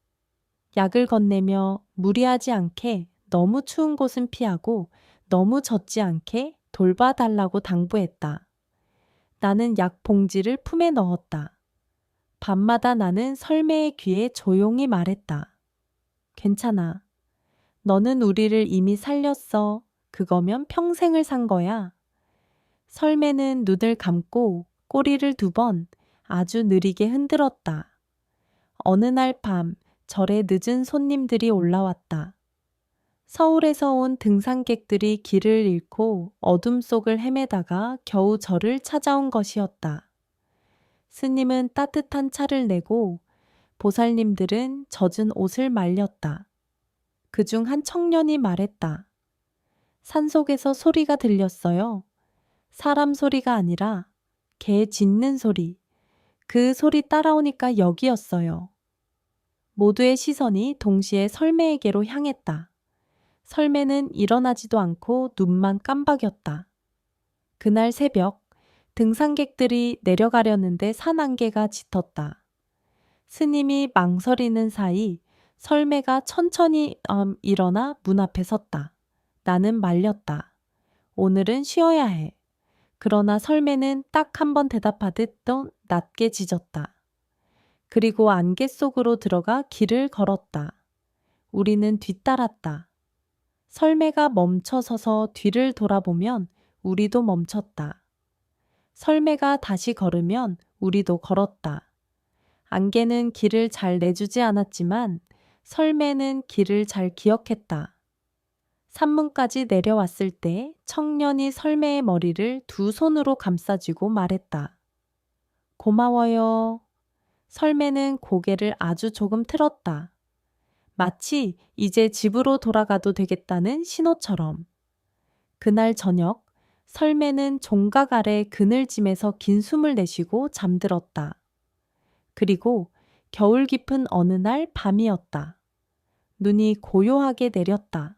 약을 건네며 무리하지 않게 너무 추운 곳은 피하고 너무 젖지 않게 돌봐달라고 당부했다. 나는 약 봉지를 품에 넣었다. 밤마다 나는 설매의 귀에 조용히 말했다. 괜찮아. 너는 우리를 이미 살렸어. 그거면 평생을 산 거야. 설매는 눈을 감고 꼬리를 2번 아주 느리게 흔들었다. 어느 날 밤 절에 늦은 손님들이 올라왔다. 서울에서 온 등산객들이 길을 잃고 어둠 속을 헤매다가 겨우 절을 찾아온 것이었다. 스님은 따뜻한 차를 내고 보살님들은 젖은 옷을 말렸다. 그중 한 청년이 말했다. 산속에서 소리가 들렸어요. 사람 소리가 아니라 개 짖는 소리. 그 소리 따라오니까 여기였어요. 모두의 시선이 동시에 설매에게로 향했다. 설매는 일어나지도 않고 눈만 깜박였다. 그날 새벽 등산객들이 내려가려는데 산 안개가 짙었다. 스님이 망설이는 사이 설매가 천천히 일어나 문 앞에 섰다. 나는 말렸다. 오늘은 쉬어야 해. 그러나 설매는 딱 한 번 대답하듯 또 낮게 짖었다. 그리고 안개 속으로 들어가 길을 걸었다. 우리는 뒤따랐다. 설매가 멈춰 서서 뒤를 돌아보면 우리도 멈췄다. 설매가 다시 걸으면 우리도 걸었다. 안개는 길을 잘 내주지 않았지만 설매는 길을 잘 기억했다. 산문까지 내려왔을 때 청년이 설매의 머리를 2 손으로 감싸쥐고 말했다. 고마워요. 설매는 고개를 아주 조금 틀었다. 마치 이제 집으로 돌아가도 되겠다는 신호처럼. 그날 저녁 설매는 종각 아래 그늘짐에서 긴 숨을 내쉬고 잠들었다. 그리고 겨울 깊은 어느 날 밤이었다. 눈이 고요하게 내렸다.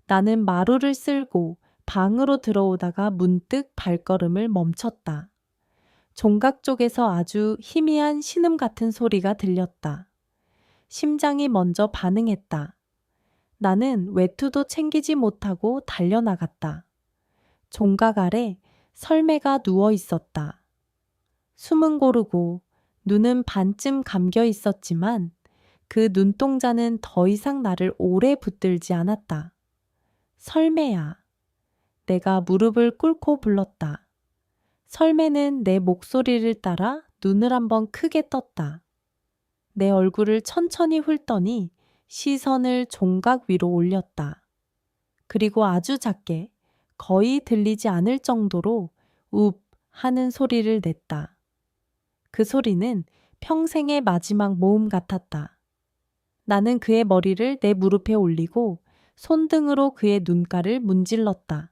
나는 마루를 쓸고 방으로 들어오다가 문득 발걸음을 멈췄다. 종각 쪽에서 아주 희미한 신음 같은 소리가 들렸다. 심장이 먼저 반응했다. 나는 외투도 챙기지 못하고 달려나갔다. 종각 아래 설매가 누워 있었다. 숨은 고르고 눈은 반쯤 감겨 있었지만 그 눈동자는 더 이상 나를 오래 붙들지 않았다. 설매야. 내가 무릎을 꿇고 불렀다. 설매는 내 목소리를 따라 눈을 한번 크게 떴다. 내 얼굴을 천천히 훑더니 시선을 종각 위로 올렸다. 그리고 아주 작게 거의 들리지 않을 정도로 웁 하는 소리를 냈다. 그 소리는 평생의 마지막 모음 같았다. 나는 그의 머리를 내 무릎에 올리고 손등으로 그의 눈가를 문질렀다.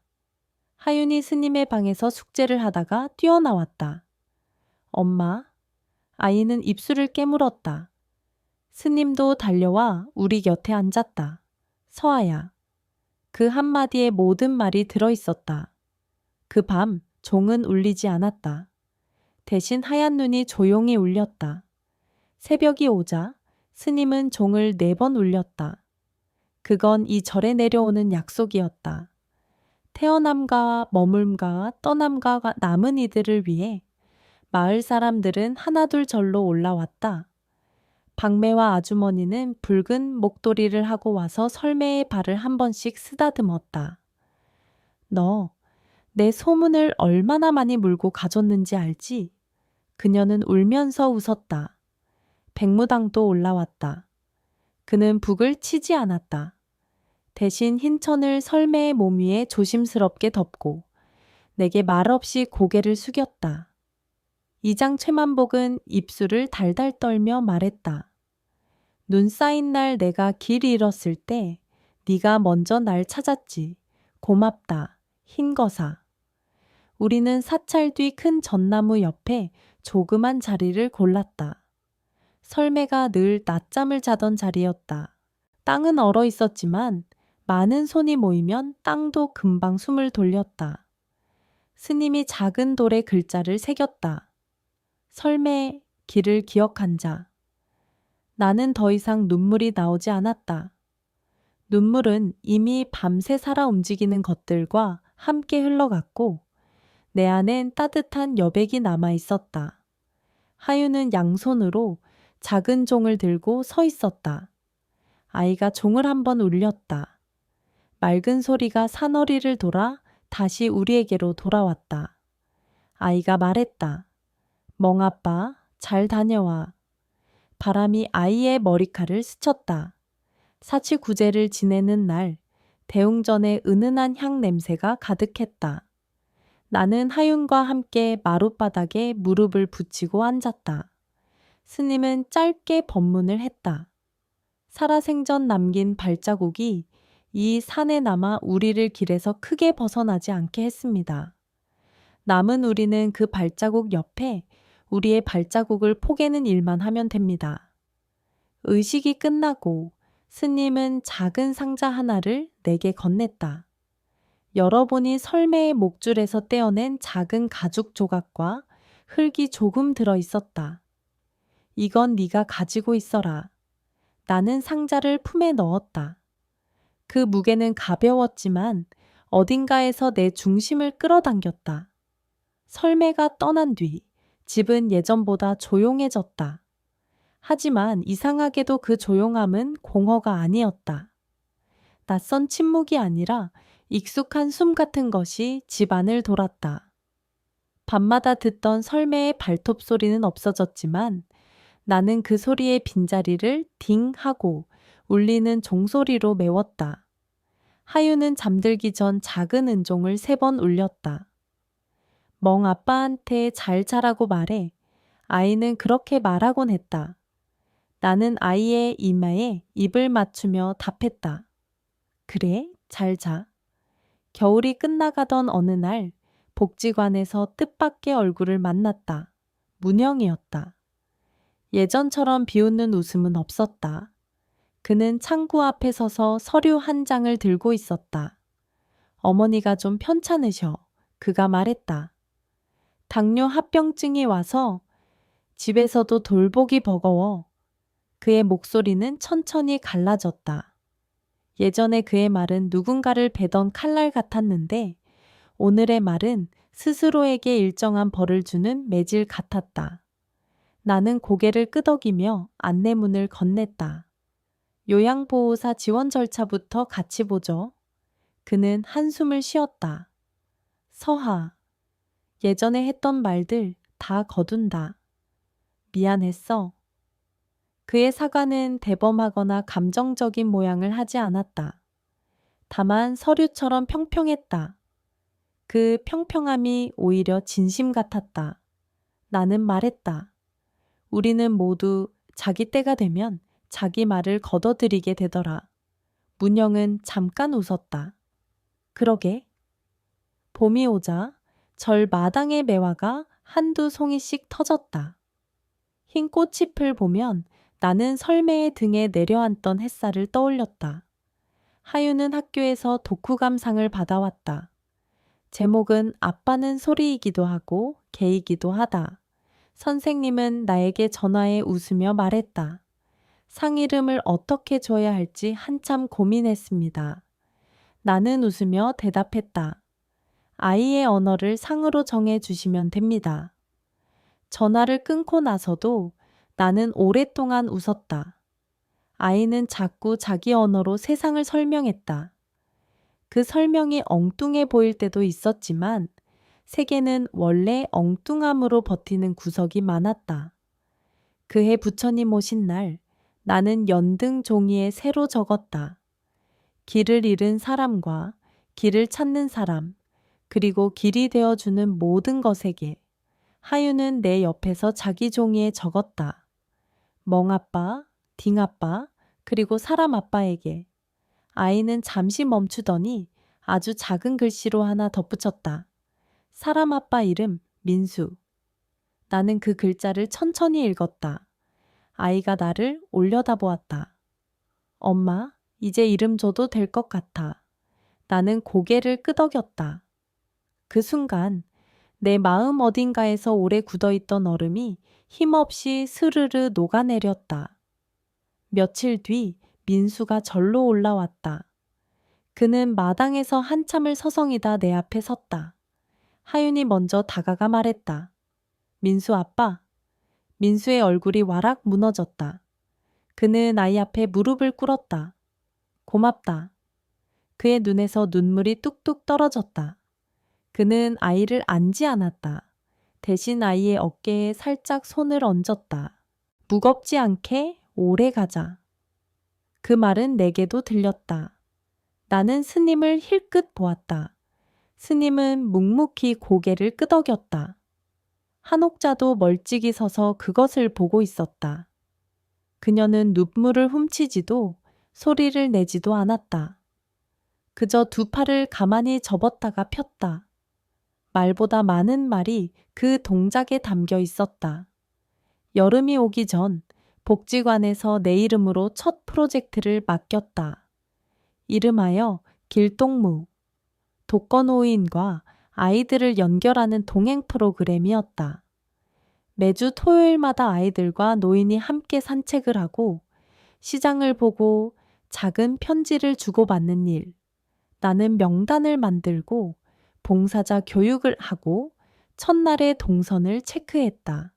하윤이 스님의 방에서 숙제를 하다가 뛰어나왔다. 엄마, 아이는 입술을 깨물었다. 스님도 달려와 우리 곁에 앉았다. 서아야. 그 한마디에 모든 말이 들어있었다. 그 밤 종은 울리지 않았다. 대신 하얀 눈이 조용히 울렸다. 새벽이 오자 스님은 종을 4번 울렸다. 그건 이 절에 내려오는 약속이었다. 태어남과 머물과 떠남과 남은 이들을 위해 마을 사람들은 하나둘 절로 올라왔다. 박매와 아주머니는 붉은 목도리를 하고 와서 설매의 발을 한 번씩 쓰다듬었다. 너, 내 소문을 얼마나 많이 물고 가졌는지 알지? 그녀는 울면서 웃었다. 백무당도 올라왔다. 그는 북을 치지 않았다. 대신 흰 천을 설매의 몸 위에 조심스럽게 덮고 내게 말없이 고개를 숙였다. 이장 최만복은 입술을 달달 떨며 말했다. 눈 쌓인 날 내가 길 잃었을 때 네가 먼저 날 찾았지. 고맙다. 흰거사. 우리는 사찰 뒤 큰 전나무 옆에 조그만 자리를 골랐다. 설매가 늘 낮잠을 자던 자리였다. 땅은 얼어 있었지만 많은 손이 모이면 땅도 금방 숨을 돌렸다. 스님이 작은 돌에 글자를 새겼다. 설매, 길을 기억한 자. 나는 더 이상 눈물이 나오지 않았다. 눈물은 이미 밤새 살아 움직이는 것들과 함께 흘러갔고 내 안엔 따뜻한 여백이 남아 있었다. 하유는 양손으로 작은 종을 들고 서 있었다. 아이가 종을 한번 울렸다. 맑은 소리가 사너리를 돌아 다시 우리에게로 돌아왔다. 아이가 말했다. 멍아빠, 잘 다녀와. 바람이 아이의 머리칼을 스쳤다. 사치구제를 지내는 날, 대웅전의 은은한 향 냄새가 가득했다. 나는 하윤과 함께 마룻바닥에 무릎을 붙이고 앉았다. 스님은 짧게 법문을 했다. 살아생전 남긴 발자국이 이 산에 남아 우리를 길에서 크게 벗어나지 않게 했습니다. 남은 우리는 그 발자국 옆에 우리의 발자국을 포개는 일만 하면 됩니다. 의식이 끝나고 스님은 작은 상자 하나를 내게 건넸다. 열어보니 설매의 목줄에서 떼어낸 작은 가죽 조각과 흙이 조금 들어 있었다. 이건 네가 가지고 있어라. 나는 상자를 품에 넣었다. 그 무게는 가벼웠지만 어딘가에서 내 중심을 끌어당겼다. 설매가 떠난 뒤 집은 예전보다 조용해졌다. 하지만 이상하게도 그 조용함은 공허가 아니었다. 낯선 침묵이 아니라 익숙한 숨 같은 것이 집 안을 돌았다. 밤마다 듣던 설매의 발톱 소리는 없어졌지만 나는 그 소리의 빈자리를 딩 하고 울리는 종소리로 메웠다. 하유는 잠들기 전 작은 은종을 3번 울렸다. 멍 아빠한테 잘 자라고 말해. 아이는 그렇게 말하곤 했다. 나는 아이의 이마에 입을 맞추며 답했다. 그래, 잘 자. 겨울이 끝나가던 어느 날 복지관에서 뜻밖의 얼굴을 만났다. 문영이었다. 예전처럼 비웃는 웃음은 없었다. 그는 창구 앞에 서서 서류 한 장을 들고 있었다. 어머니가 좀 편찮으셔. 그가 말했다. 당뇨 합병증이 와서 집에서도 돌보기 버거워. 그의 목소리는 천천히 갈라졌다. 예전에 그의 말은 누군가를 베던 칼날 같았는데 오늘의 말은 스스로에게 일정한 벌을 주는 매질 같았다. 나는 고개를 끄덕이며 안내문을 건넸다. 요양보호사 지원 절차부터 같이 보죠. 그는 한숨을 쉬었다. 서하. 예전에 했던 말들 다 거둔다. 미안했어. 그의 사과는 대범하거나 감정적인 모양을 하지 않았다. 다만 서류처럼 평평했다. 그 평평함이 오히려 진심 같았다. 나는 말했다. 우리는 모두 자기 때가 되면 자기 말을 거둬들이게 되더라. 문영은 잠깐 웃었다. 그러게. 봄이 오자 절 마당의 매화가 한두 송이씩 터졌다. 흰 꽃잎을 보면 나는 설매의 등에 내려앉던 햇살을 떠올렸다. 하유는 학교에서 독후감상을 받아왔다. 제목은 아빠는 소리이기도 하고 개이기도 하다. 선생님은 나에게 전화해 웃으며 말했다. 상 이름을 어떻게 줘야 할지 한참 고민했습니다. 나는 웃으며 대답했다. 아이의 언어를 상으로 정해 주시면 됩니다. 전화를 끊고 나서도 나는 오랫동안 웃었다. 아이는 자꾸 자기 언어로 세상을 설명했다. 그 설명이 엉뚱해 보일 때도 있었지만 세계는 원래 엉뚱함으로 버티는 구석이 많았다. 그해 부처님 오신 날 나는 연등 종이에 새로 적었다. 길을 잃은 사람과 길을 찾는 사람, 그리고 길이 되어주는 모든 것에게 하유는 내 옆에서 자기 종이에 적었다. 멍아빠, 딩아빠, 그리고 사람 아빠에게. 아이는 잠시 멈추더니 아주 작은 글씨로 하나 덧붙였다. 사람 아빠 이름 민수. 나는 그 글자를 천천히 읽었다. 아이가 나를 올려다보았다. 엄마, 이제 이름 줘도 될 것 같아. 나는 고개를 끄덕였다. 그 순간 내 마음 어딘가에서 오래 굳어있던 얼음이 힘없이 스르르 녹아내렸다. 며칠 뒤 민수가 절로 올라왔다. 그는 마당에서 한참을 서성이다 내 앞에 섰다. 하윤이 먼저 다가가 말했다. 민수 아빠. 민수의 얼굴이 와락 무너졌다. 그는 아이 앞에 무릎을 꿇었다. 고맙다. 그의 눈에서 눈물이 뚝뚝 떨어졌다. 그는 아이를 안지 않았다. 대신 아이의 어깨에 살짝 손을 얹었다. 무겁지 않게 오래 가자. 그 말은 내게도 들렸다. 나는 스님을 힐끗 보았다. 스님은 묵묵히 고개를 끄덕였다. 한옥자도 멀찍이 서서 그것을 보고 있었다. 그녀는 눈물을 훔치지도 소리를 내지도 않았다. 그저 두 팔을 가만히 접었다가 폈다. 말보다 많은 말이 그 동작에 담겨 있었다. 여름이 오기 전 복지관에서 내 이름으로 첫 프로젝트를 맡겼다. 이름하여 길동무. 독거노인과 아이들을 연결하는 동행 프로그램이었다. 매주 토요일마다 아이들과 노인이 함께 산책을 하고 시장을 보고 작은 편지를 주고받는 일. 나는 명단을 만들고 봉사자 교육을 하고 첫날의 동선을 체크했다.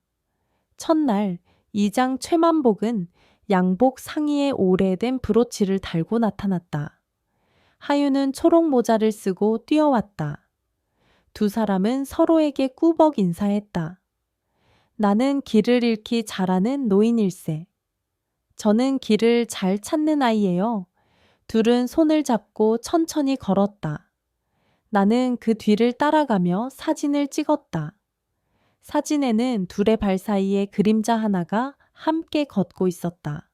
첫날 이장 최만복은 양복 상의에 오래된 브로치를 달고 나타났다. 하유는 초록 모자를 쓰고 뛰어왔다. 두 사람은 서로에게 꾸벅 인사했다. 나는 길을 잃기 잘하는 노인일세. 저는 길을 잘 찾는 아이예요. 둘은 손을 잡고 천천히 걸었다. 나는 그 뒤를 따라가며 사진을 찍었다. 사진에는 둘의 발 사이에 그림자 하나가 함께 걷고 있었다.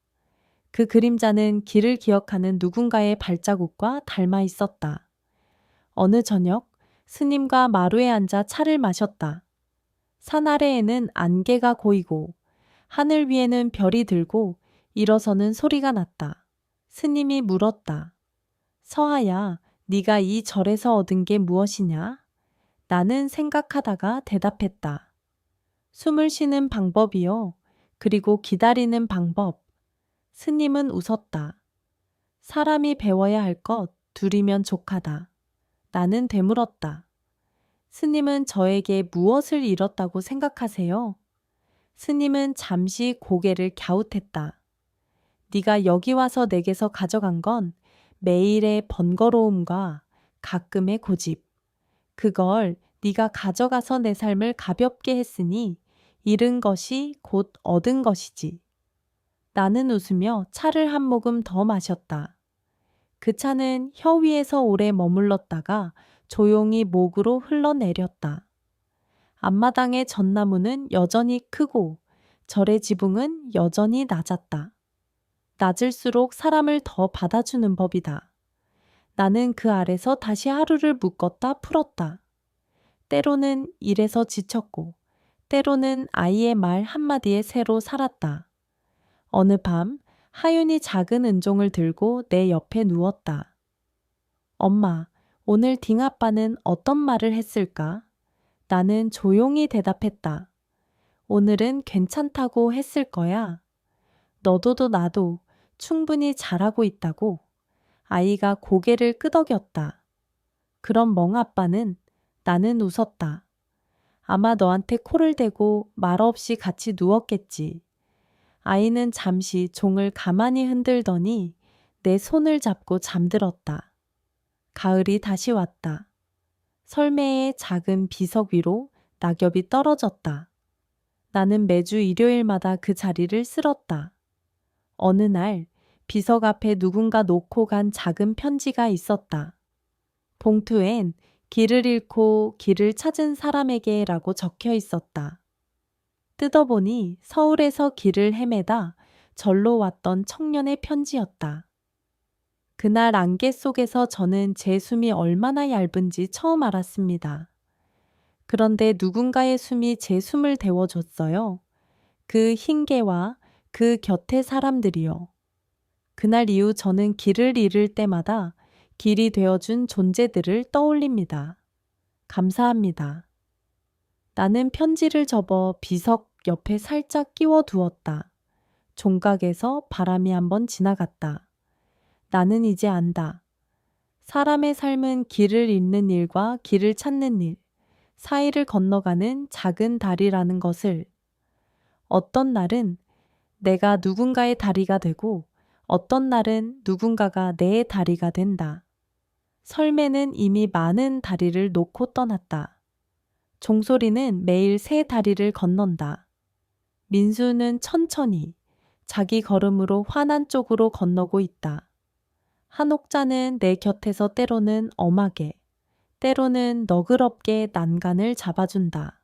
그 그림자는 길을 기억하는 누군가의 발자국과 닮아 있었다. 어느 저녁 스님과 마루에 앉아 차를 마셨다. 산 아래에는 안개가 고이고 하늘 위에는 별이 들고 일어서는 소리가 났다. 스님이 물었다. 서하야, 네가 이 절에서 얻은 게 무엇이냐? 나는 생각하다가 대답했다. 숨을 쉬는 방법이요. 그리고 기다리는 방법. 스님은 웃었다. 사람이 배워야 할 것 둘이면 족하다. 나는 되물었다. 스님은 저에게 무엇을 잃었다고 생각하세요? 스님은 잠시 고개를 갸웃했다. 네가 여기 와서 내게서 가져간 건 매일의 번거로움과 가끔의 고집. 그걸 네가 가져가서 내 삶을 가볍게 했으니 잃은 것이 곧 얻은 것이지. 나는 웃으며 차를 한 모금 더 마셨다. 그 차는 혀 위에서 오래 머물렀다가 조용히 목으로 흘러내렸다. 앞마당의 전나무는 여전히 크고 절의 지붕은 여전히 낮았다. 낮을수록 사람을 더 받아주는 법이다. 나는 그 아래서 다시 하루를 묶었다 풀었다. 때로는 일에서 지쳤고 때로는 아이의 말 한마디에 새로 살았다. 어느 밤 하윤이 작은 은종을 들고 내 옆에 누웠다. 엄마, 오늘 딩아빠는 어떤 말을 했을까? 나는 조용히 대답했다. 오늘은 괜찮다고 했을 거야. 너도 나도 충분히 잘하고 있다고. 아이가 고개를 끄덕였다. 그럼 멍아빠는? 나는 웃었다. 아마 너한테 코를 대고 말없이 같이 누웠겠지. 아이는 잠시 종을 가만히 흔들더니 내 손을 잡고 잠들었다. 가을이 다시 왔다. 설매의 작은 비석 위로 낙엽이 떨어졌다. 나는 매주 일요일마다 그 자리를 쓸었다. 어느 날 비석 앞에 누군가 놓고 간 작은 편지가 있었다. 봉투엔 길을 잃고 길을 찾은 사람에게 라고 적혀 있었다. 뜯어보니 서울에서 길을 헤매다 절로 왔던 청년의 편지였다. 그날 안개 속에서 저는 제 숨이 얼마나 얇은지 처음 알았습니다. 그런데 누군가의 숨이 제 숨을 데워줬어요. 그 흰개와 그 곁의 사람들이요. 그날 이후 저는 길을 잃을 때마다 길이 되어준 존재들을 떠올립니다. 감사합니다. 나는 편지를 접어 비석 옆에 살짝 끼워 두었다. 종각에서 바람이 한번 지나갔다. 나는 이제 안다. 사람의 삶은 길을 잃는 일과 길을 찾는 일, 사이를 건너가는 작은 다리라는 것을. 어떤 날은 내가 누군가의 다리가 되고 어떤 날은 누군가가 내 다리가 된다. 설매는 이미 많은 다리를 놓고 떠났다. 종소리는 매일 새 다리를 건넌다. 민수는 천천히 자기 걸음으로 환한 쪽으로 건너고 있다. 한옥자는 내 곁에서 때로는 엄하게, 때로는 너그럽게 난간을 잡아준다.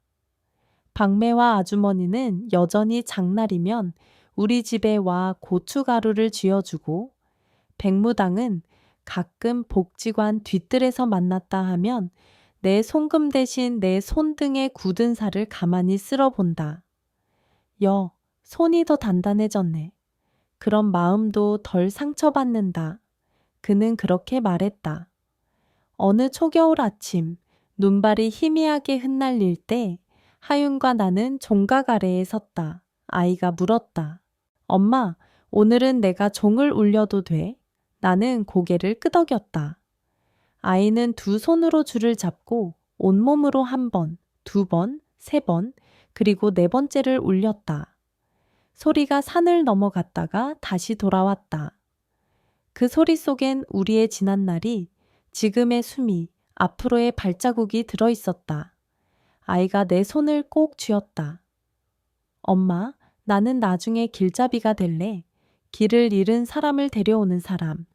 박매와 아주머니는 여전히 장날이면 우리 집에 와 고춧가루를 쥐어주고, 백무당은 가끔 복지관 뒤뜰에서 만났다 하면 내 송금 대신 내 손등에 굳은 살을 가만히 쓸어본다. 손이 더 단단해졌네. 그럼 마음도 덜 상처받는다. 그는 그렇게 말했다. 어느 초겨울 아침, 눈발이 희미하게 흩날릴 때 하윤과 나는 종각 아래에 섰다. 아이가 물었다. 엄마, 오늘은 내가 종을 울려도 돼? 나는 고개를 끄덕였다. 아이는 두 손으로 줄을 잡고 온몸으로 한 번, 두 번, 세 번, 그리고 네 번째를 울렸다. 소리가 산을 넘어갔다가 다시 돌아왔다. 그 소리 속엔 우리의 지난 날이, 지금의 숨이, 앞으로의 발자국이 들어있었다. 아이가 내 손을 꼭 쥐었다. 엄마, 나는 나중에 길잡이가 될래. 길을 잃은 사람을 데려오는 사람.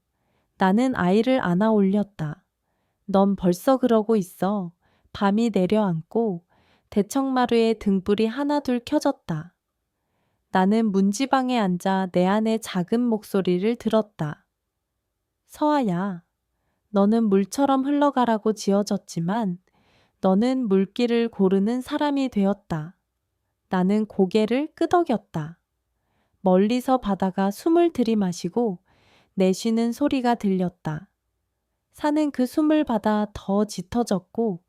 나는 아이를 안아 올렸다. 넌 벌써 그러고 있어. 밤이 내려앉고 대청마루에 등불이 하나둘 켜졌다. 나는 문지방에 앉아 내 안의 작은 목소리를 들었다. 서아야, 너는 물처럼 흘러가라고 지어졌지만 너는 물길을 고르는 사람이 되었다. 나는 고개를 끄덕였다. 멀리서 바다가 숨을 들이마시고 내쉬는 소리가 들렸다. 산은 그 숨을 받아 더 짙어졌고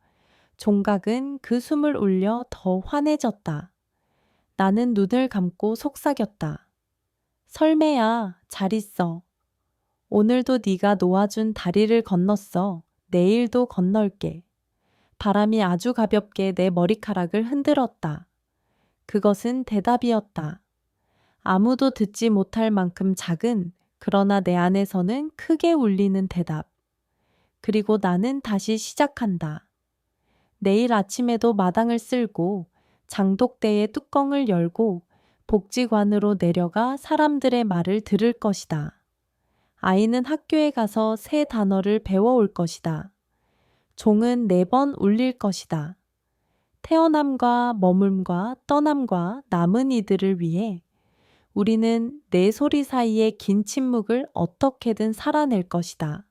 종각은 그 숨을 울려 더 환해졌다. 나는 눈을 감고 속삭였다. 설매야, 잘 있어. 오늘도 네가 놓아준 다리를 건넜어. 내일도 건널게. 바람이 아주 가볍게 내 머리카락을 흔들었다. 그것은 대답이었다. 아무도 듣지 못할 만큼 작은, 그러나 내 안에서는 크게 울리는 대답. 그리고 나는 다시 시작한다. 내일 아침에도 마당을 쓸고 장독대의 뚜껑을 열고 복지관으로 내려가 사람들의 말을 들을 것이다. 아이는 학교에 가서 새 단어를 배워올 것이다. 종은 4번 울릴 것이다. 태어남과 머물과 떠남과 남은 이들을 위해 우리는 내 소리 사이의 긴 침묵을 어떻게든 살아낼 것이다.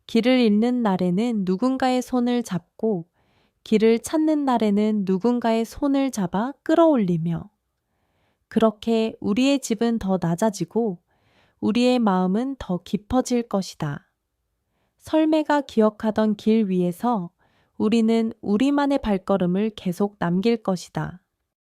길을 잃는 날에는 누군가의 손을 잡고 길을 찾는 날에는 누군가의 손을 잡아 끌어올리며 그렇게 우리의 집은 더 낮아지고 우리의 마음은 더 깊어질 것이다. 설매가 기억하던 길 위에서 우리는 우리만의 발걸음을 계속 남길 것이다.